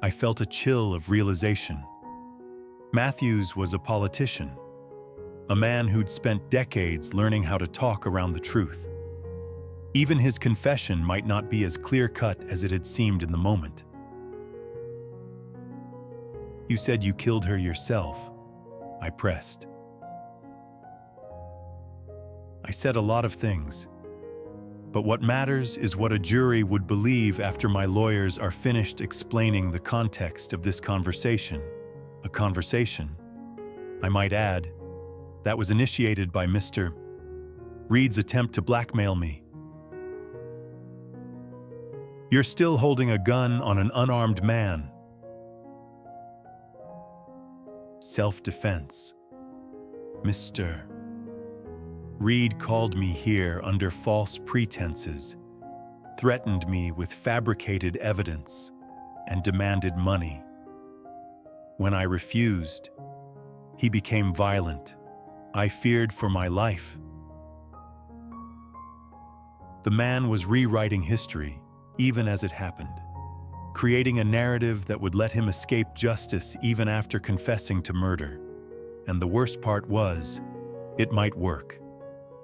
S1: I felt a chill of realization. Matthews was a politician, a man who'd spent decades learning how to talk around the truth. Even his confession might not be as clear-cut as it had seemed in the moment. You said you killed her yourself, I pressed. I said a lot of things, but what matters is what a jury would believe after my lawyers are finished explaining the context of this conversation. A conversation, I might add, that was initiated by Mr. Reed's attempt to blackmail me. You're still holding a gun on an unarmed man. Self-defense. Mr. Reed called me here under false pretenses, threatened me with fabricated evidence, and demanded money. When I refused, he became violent. I feared for my life. The man was rewriting history, even as it happened, creating a narrative that would let him escape justice even after confessing to murder. And the worst part was, it might work.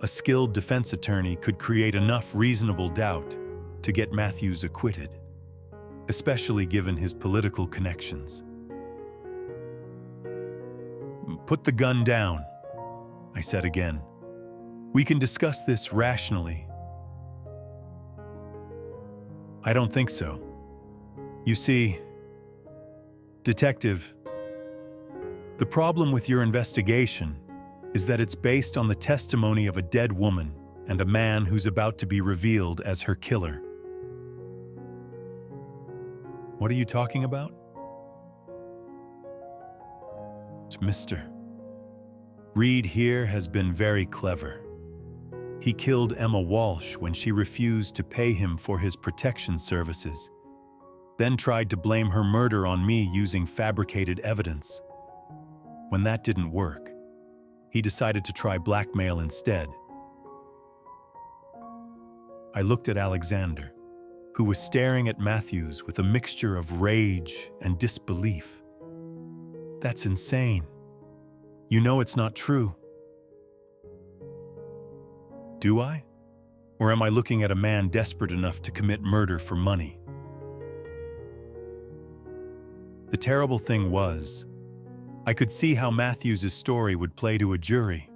S1: A skilled defense attorney could create enough reasonable doubt to get Matthews acquitted, especially given his political connections. Put the gun down, I said again. We can discuss this rationally. I don't think so. You see, Detective, The problem with your investigation is that it's based on the testimony of a dead woman and a man who's about to be revealed as her killer. What are you talking about? Mr. Reed here has been very clever. He killed Emma Walsh when she refused to pay him for his protection services, then tried to blame her murder on me using fabricated evidence. When that didn't work, he decided to try blackmail instead. I looked at Alexander, who was staring at Matthews with a mixture of rage and disbelief. That's insane. You know it's not true. Do I? Or am I looking at a man desperate enough to commit murder for money? The terrible thing was, I could see how Matthews' story would play to a jury.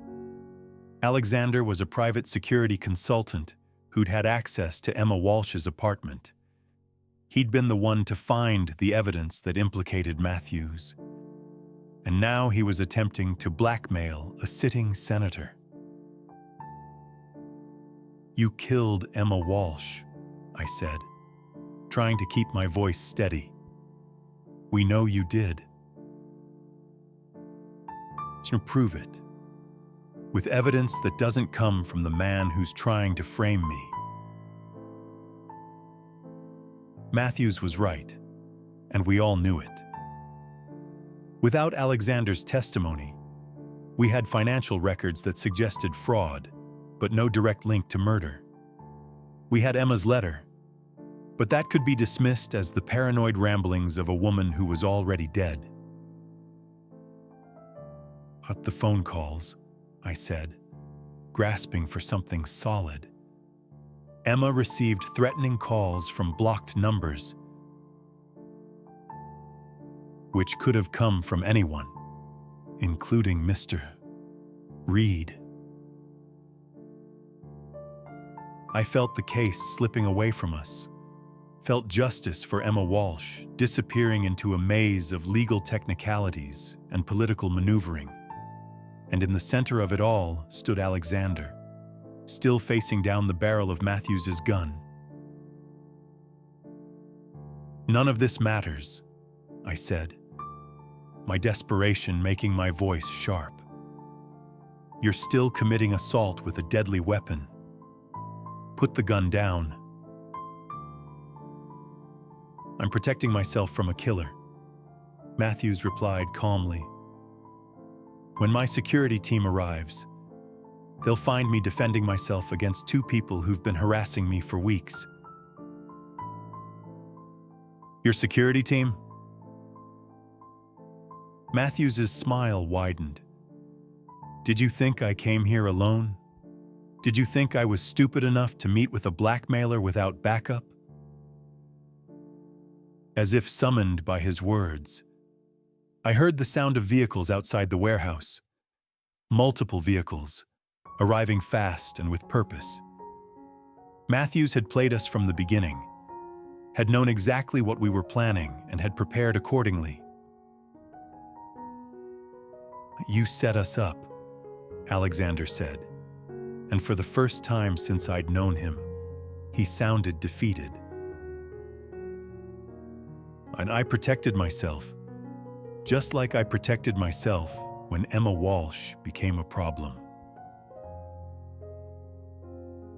S1: Alexander was a private security consultant who'd had access to Emma Walsh's apartment. He'd been the one to find the evidence that implicated Matthews. And now he was attempting to blackmail a sitting senator. You killed Emma Walsh, I said, trying to keep my voice steady. We know you did. So prove it, with evidence that doesn't come from the man who's trying to frame me. Matthews was right, and we all knew it. Without Alexander's testimony, we had financial records that suggested fraud, but no direct link to murder. We had Emma's letter, but that could be dismissed as the paranoid ramblings of a woman who was already dead. But the phone calls, I said, grasping for something solid. Emma received threatening calls from blocked numbers, which could have come from anyone, including Mr. Reed. I felt the case slipping away from us, felt justice for Emma Walsh disappearing into a maze of legal technicalities and political maneuvering. And in the center of it all stood Alexander, still facing down the barrel of Matthews's gun. None of this matters, I said, my desperation making my voice sharp. You're still committing assault with a deadly weapon. Put the gun down. I'm protecting myself from a killer, Matthews replied calmly. When my security team arrives, they'll find me defending myself against two people who've been harassing me for weeks. Your security team? Matthews's smile widened. Did you think I came here alone? Did you think I was stupid enough to meet with a blackmailer without backup? As if summoned by his words, I heard the sound of vehicles outside the warehouse. Multiple vehicles, arriving fast and with purpose. Matthews had played us from the beginning, had known exactly what we were planning and had prepared accordingly. You set us up, Alexander said, and for the first time since I'd known him, he sounded defeated. And I protected myself, just like I protected myself when Emma Walsh became a problem.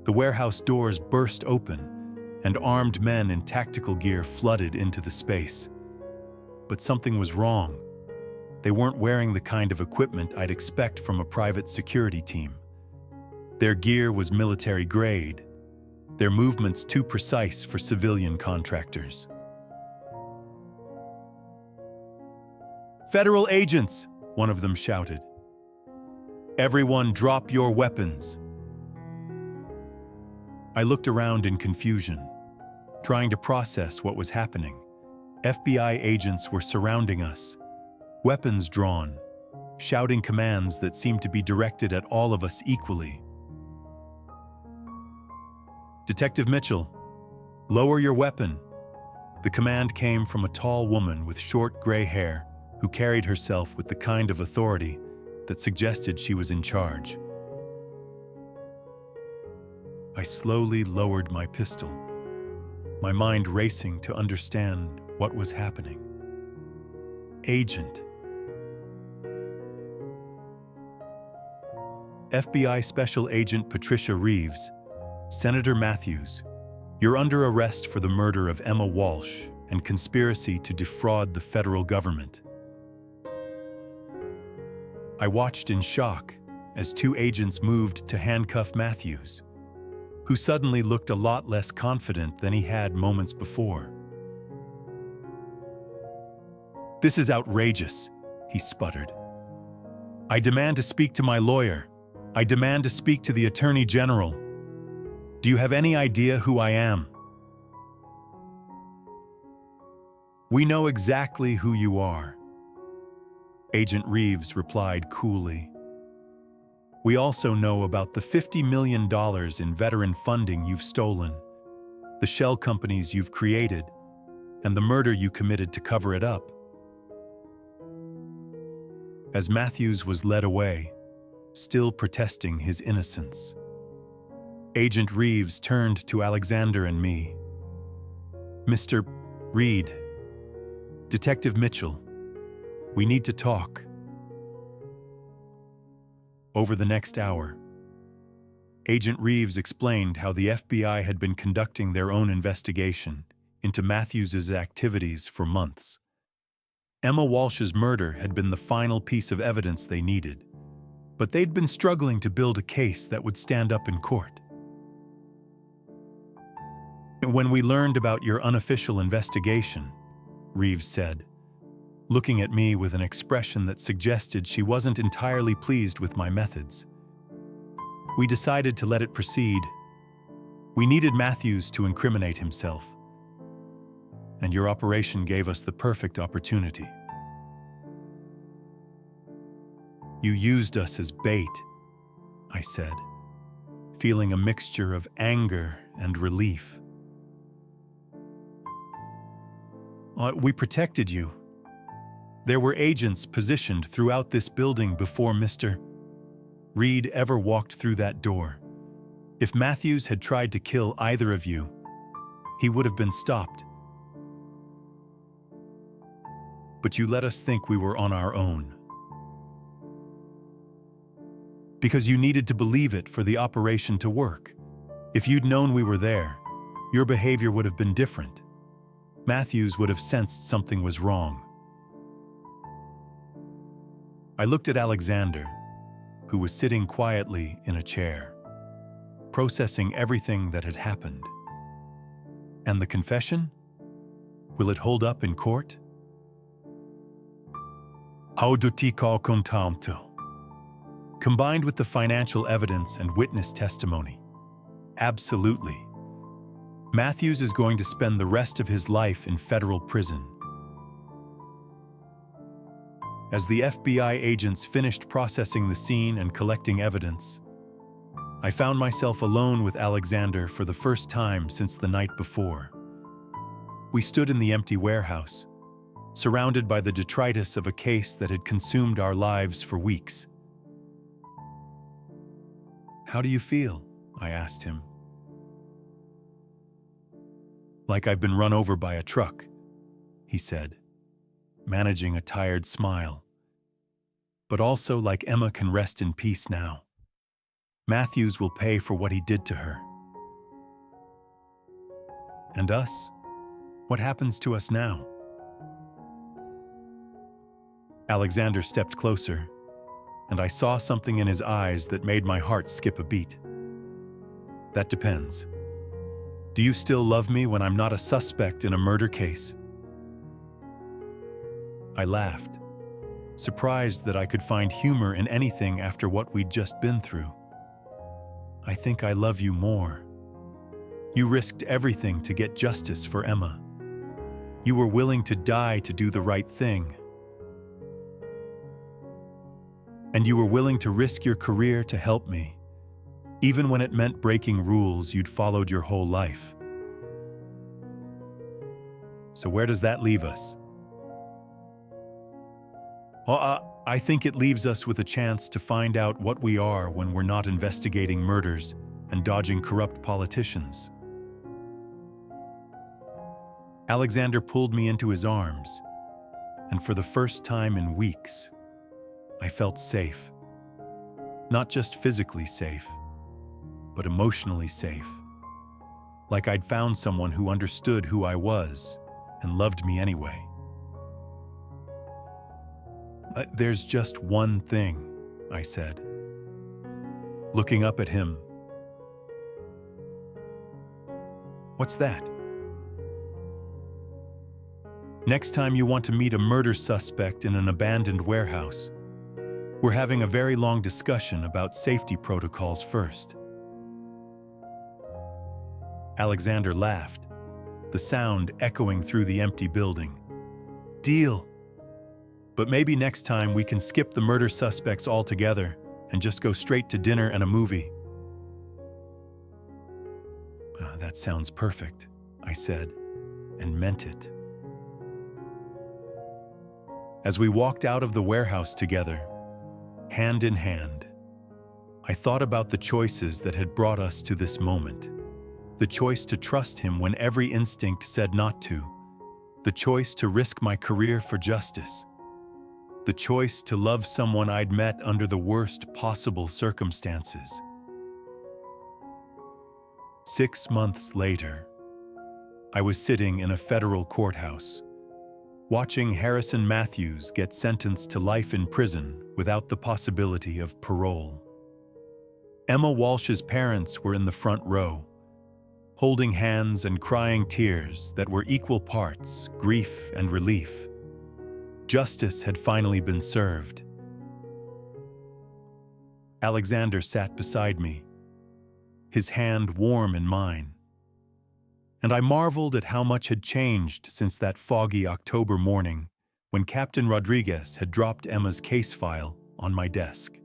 S1: The warehouse doors burst open, and armed men in tactical gear flooded into the space. But something was wrong. They weren't wearing the kind of equipment I'd expect from a private security team. Their gear was military grade, their movements too precise for civilian contractors. Federal agents, one of them shouted. Everyone drop your weapons. I looked around in confusion, trying to process what was happening. FBI agents were surrounding us, weapons drawn, shouting commands that seemed to be directed at all of us equally. Detective Mitchell, lower your weapon. The command came from a tall woman with short gray hair who carried herself with the kind of authority that suggested she was in charge. I slowly lowered my pistol, my mind racing to understand what was happening. Agent. FBI Special Agent Patricia Reeves, Senator Matthews, you're under arrest for the murder of Emma Walsh and conspiracy to defraud the federal government. I watched in shock as two agents moved to handcuff Matthews, who suddenly looked a lot less confident than he had moments before. "This is outrageous," he sputtered. "I demand to speak to my lawyer. I demand to speak to the Attorney General. Do you have any idea who I am?" "We know exactly who you are," Agent Reeves replied coolly. "We also know about the $50 million in veteran funding you've stolen, the shell companies you've created, and the murder you committed to cover it up." As Matthews was led away, still protesting his innocence, Agent Reeves turned to Alexander and me. "Mr. Reed, Detective Mitchell, we need to talk." Over the next hour, Agent Reeves explained how the FBI had been conducting their own investigation into Matthews's activities for months. Emma Walsh's murder had been the final piece of evidence they needed, but they'd been struggling to build a case that would stand up in court. "When we learned about your unofficial investigation," Reeves said, looking at me with an expression that suggested she wasn't entirely pleased with my methods, "we decided to let it proceed. We needed Matthews to incriminate himself, and your operation gave us the perfect opportunity. You used us as bait," I said, feeling a mixture of anger and relief. "We protected you. There were agents positioned throughout this building before Mr. Reed ever walked through that door. If Matthews had tried to kill either of you, he would have been stopped. But you let us think we were on our own. Because you needed to believe it for the operation to work. If you'd known we were there, your behavior would have been different. Matthews would have sensed something was wrong." I looked at Alexander, who was sitting quietly in a chair, processing everything that had happened. "And the confession? Will it hold up in court?" "Auditico contanto." Combined with the financial evidence and witness testimony. Absolutely. Matthews is going to spend the rest of his life in federal prison. As the FBI agents finished processing the scene and collecting evidence, I found myself alone with Alexander for the first time since the night before. We stood in the empty warehouse, surrounded by the detritus of a case that had consumed our lives for weeks. "How do you feel?" I asked him. "Like I've been run over by a truck," he said, managing a tired smile. "But also like Emma can rest in peace now. Matthews will pay for what he did to her." "And us? What happens to us now?" Alexander stepped closer, and I saw something in his eyes that made my heart skip a beat. "That depends. Do you still love me when I'm not a suspect in a murder case?" I laughed, surprised that I could find humor in anything after what we'd just been through. "I think I love you more. You risked everything to get justice for Emma. You were willing to die to do the right thing. And you were willing to risk your career to help me, even when it meant breaking rules you'd followed your whole life. So where does that leave us?" I think it leaves us with a chance to find out what we are when we're not investigating murders and dodging corrupt politicians. Alexander pulled me into his arms, and for the first time in weeks, I felt safe. Not just physically safe, but emotionally safe. Like I'd found someone who understood who I was and loved me anyway. There's just one thing, I said, looking up at him. What's that? Next time you want to meet a murder suspect in an abandoned warehouse, we're having a very long discussion about safety protocols first. Alexander laughed, the sound echoing through the empty building. Deal. But maybe next time we can skip the murder suspects altogether and just go straight to dinner and a movie. That sounds perfect, I said, and meant it. As we walked out of the warehouse together, hand in hand, I thought about the choices that had brought us to this moment. The choice to trust him when every instinct said not to. The choice to risk my career for justice. The choice to love someone I'd met under the worst possible circumstances. 6 months later, I was sitting in a federal courthouse, watching Harrison Matthews get sentenced to life in prison without the possibility of parole. Emma Walsh's parents were in the front row, holding hands and crying tears that were equal parts grief and relief. Justice had finally been served. Alexander sat beside me, his hand warm in mine, and I marveled at how much had changed since that foggy October morning when Captain Rodriguez had dropped Emma's case file on my desk.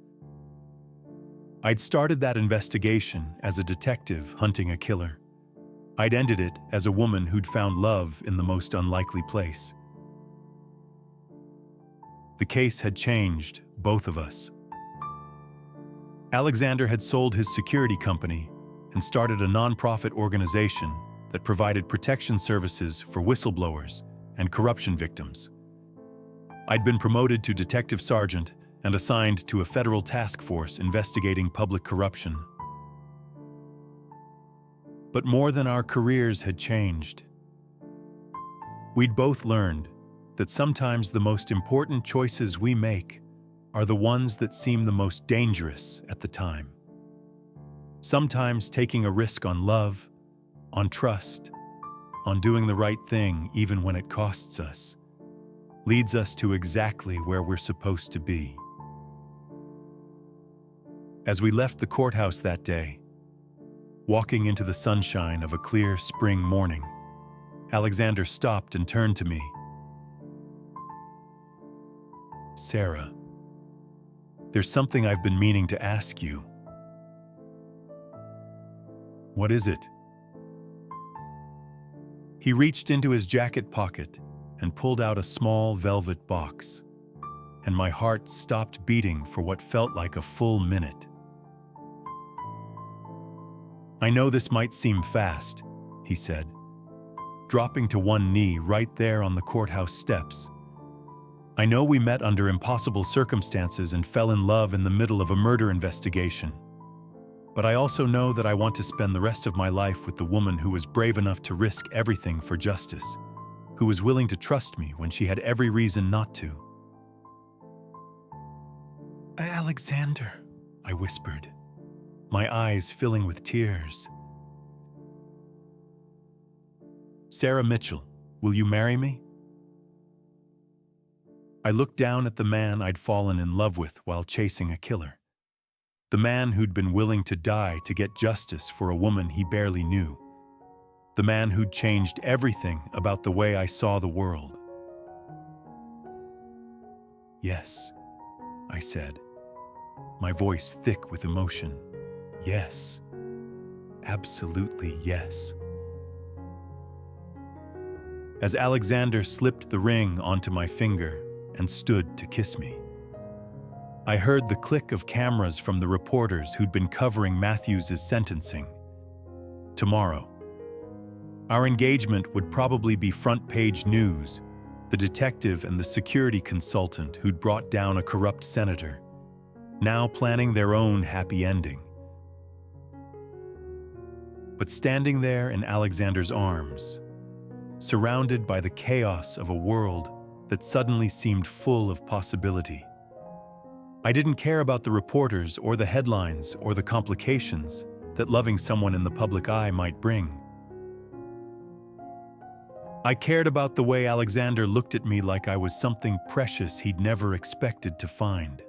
S1: I'd started that investigation as a detective hunting a killer. I'd ended it as a woman who'd found love in the most unlikely place. The case had changed both of us. Alexander had sold his security company and started a nonprofit organization that provided protection services for whistleblowers and corruption victims. I'd been promoted to detective sergeant and assigned to a federal task force investigating public corruption. But more than our careers had changed, we'd both learned that sometimes the most important choices we make are the ones that seem the most dangerous at the time. Sometimes taking a risk on love, on trust, on doing the right thing even when it costs us, leads us to exactly where we're supposed to be. As we left the courthouse that day, walking into the sunshine of a clear spring morning, Alexander stopped and turned to me. Sarah, there's something I've been meaning to ask you. What is it? He reached into his jacket pocket and pulled out a small velvet box, and my heart stopped beating for what felt like a full minute. I know this might seem fast, he said, dropping to one knee right there on the courthouse steps. I know we met under impossible circumstances and fell in love in the middle of a murder investigation. But I also know that I want to spend the rest of my life with the woman who was brave enough to risk everything for justice, who was willing to trust me when she had every reason not to. Alexander, I whispered, my eyes filling with tears. Sarah Mitchell, will you marry me? I looked down at the man I'd fallen in love with while chasing a killer. The man who'd been willing to die to get justice for a woman he barely knew. The man who'd changed everything about the way I saw the world. Yes, I said, my voice thick with emotion. Yes, absolutely yes. As Alexander slipped the ring onto my finger and stood to kiss me. I heard the click of cameras from the reporters who'd been covering Matthews's sentencing. Tomorrow, our engagement would probably be front-page news. The detective and the security consultant who'd brought down a corrupt senator, now planning their own happy ending. But standing there in Alexander's arms, surrounded by the chaos of a world that suddenly seemed full of possibility, I didn't care about the reporters or the headlines or the complications that loving someone in the public eye might bring. I cared about the way Alexander looked at me like I was something precious he'd never expected to find.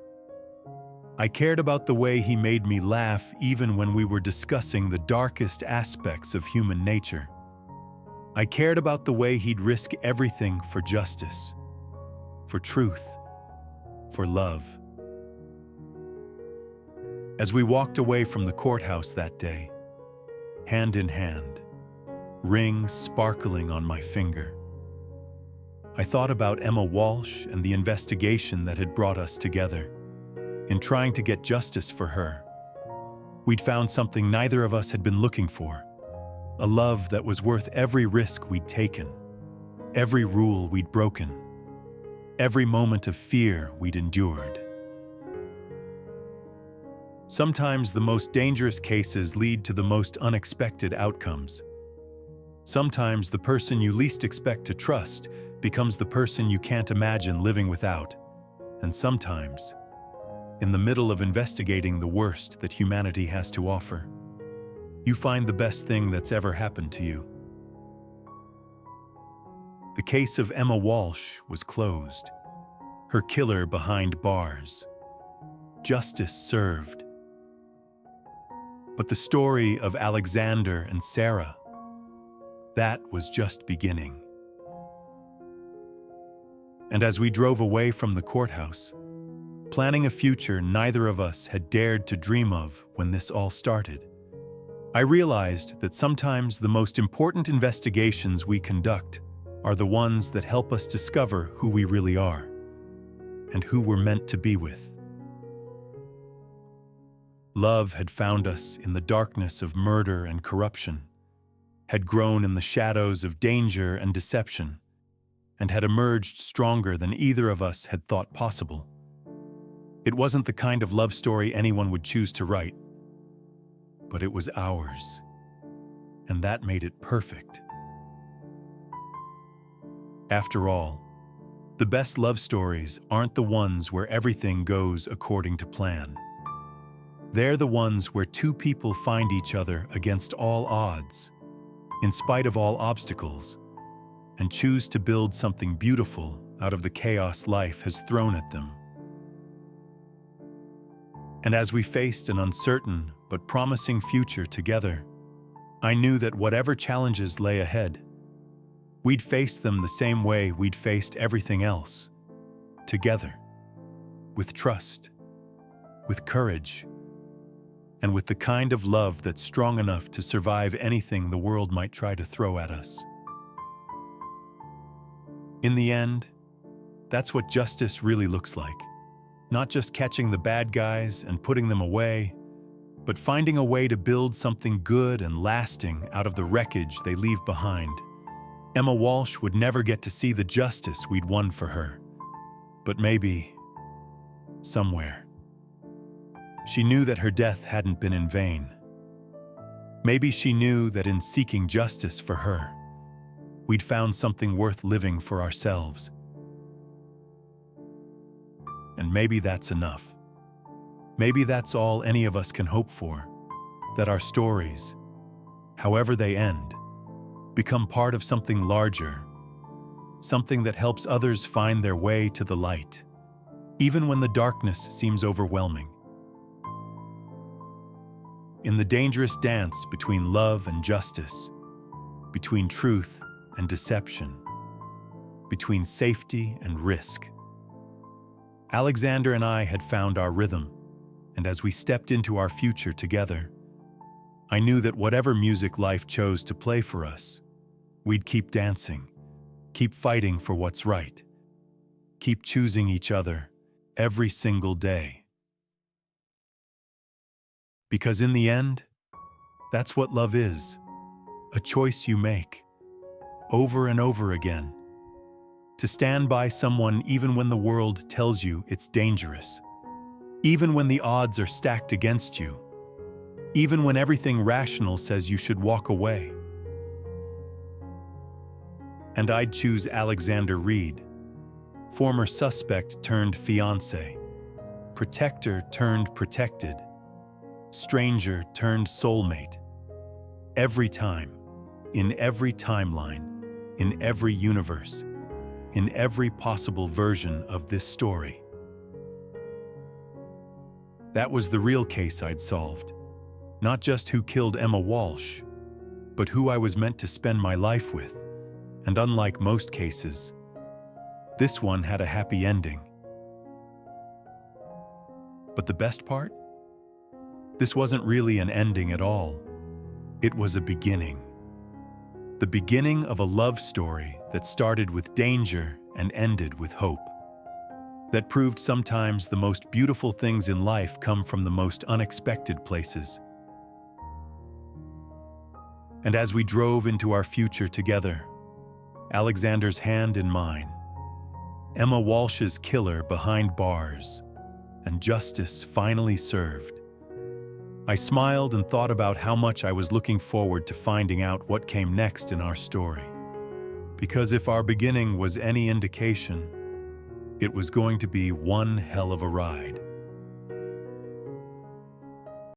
S1: I cared about the way he made me laugh even when we were discussing the darkest aspects of human nature. I cared about the way he'd risk everything for justice, for truth, for love. As we walked away from the courthouse that day, hand in hand, ring sparkling on my finger, I thought about Emma Walsh and the investigation that had brought us together. In trying to get justice for her, we'd found something neither of us had been looking for, a love that was worth every risk we'd taken, every rule we'd broken, every moment of fear we'd endured. Sometimes the most dangerous cases lead to the most unexpected outcomes. Sometimes the person you least expect to trust becomes the person you can't imagine living without. And sometimes, in the middle of investigating the worst that humanity has to offer, you find the best thing that's ever happened to you. The case of Emma Walsh was closed, her killer behind bars, justice served. But the story of Alexander and Sarah, that was just beginning. And as we drove away from the courthouse, planning a future neither of us had dared to dream of when this all started, I realized that sometimes the most important investigations we conduct are the ones that help us discover who we really are and who we're meant to be with. Love had found us in the darkness of murder and corruption, had grown in the shadows of danger and deception, and had emerged stronger than either of us had thought possible. It wasn't the kind of love story anyone would choose to write, but it was ours, and that made it perfect. After all, the best love stories aren't the ones where everything goes according to plan. They're the ones where two people find each other against all odds, in spite of all obstacles, and choose to build something beautiful out of the chaos life has thrown at them. And as we faced an uncertain but promising future together, I knew that whatever challenges lay ahead, we'd face them the same way we'd faced everything else, together, with trust, with courage, and with the kind of love that's strong enough to survive anything the world might try to throw at us. In the end, that's what justice really looks like. Not just catching the bad guys and putting them away, but finding a way to build something good and lasting out of the wreckage they leave behind. Emma Walsh would never get to see the justice we'd won for her. But maybe, somewhere, she knew that her death hadn't been in vain. Maybe she knew that in seeking justice for her, we'd found something worth living for ourselves. And maybe that's enough. Maybe that's all any of us can hope for, that our stories, however they end, become part of something larger, something that helps others find their way to the light, even when the darkness seems overwhelming. In the dangerous dance between love and justice, between truth and deception, between safety and risk, Alexander and I had found our rhythm, and as we stepped into our future together, I knew that whatever music life chose to play for us, we'd keep dancing, keep fighting for what's right, keep choosing each other every single day. Because in the end, that's what love is, a choice you make, over and over again. To stand by someone even when the world tells you it's dangerous, even when the odds are stacked against you, even when everything rational says you should walk away. And I'd choose Alexander Reed, former suspect turned fiancé, protector turned protected, stranger turned soulmate. Every time, in every timeline, in every universe, in every possible version of this story. That was the real case I'd solved. Not just who killed Emma Walsh, but who I was meant to spend my life with. And unlike most cases, this one had a happy ending. But the best part? This wasn't really an ending at all. It was a beginning. The beginning of a love story that started with danger and ended with hope. That proved sometimes the most beautiful things in life come from the most unexpected places. And as we drove into our future together, Alexander's hand in mine, Emma Walsh's killer behind bars, and justice finally served, I smiled and thought about how much I was looking forward to finding out what came next in our story. Because if our beginning was any indication, it was going to be one hell of a ride.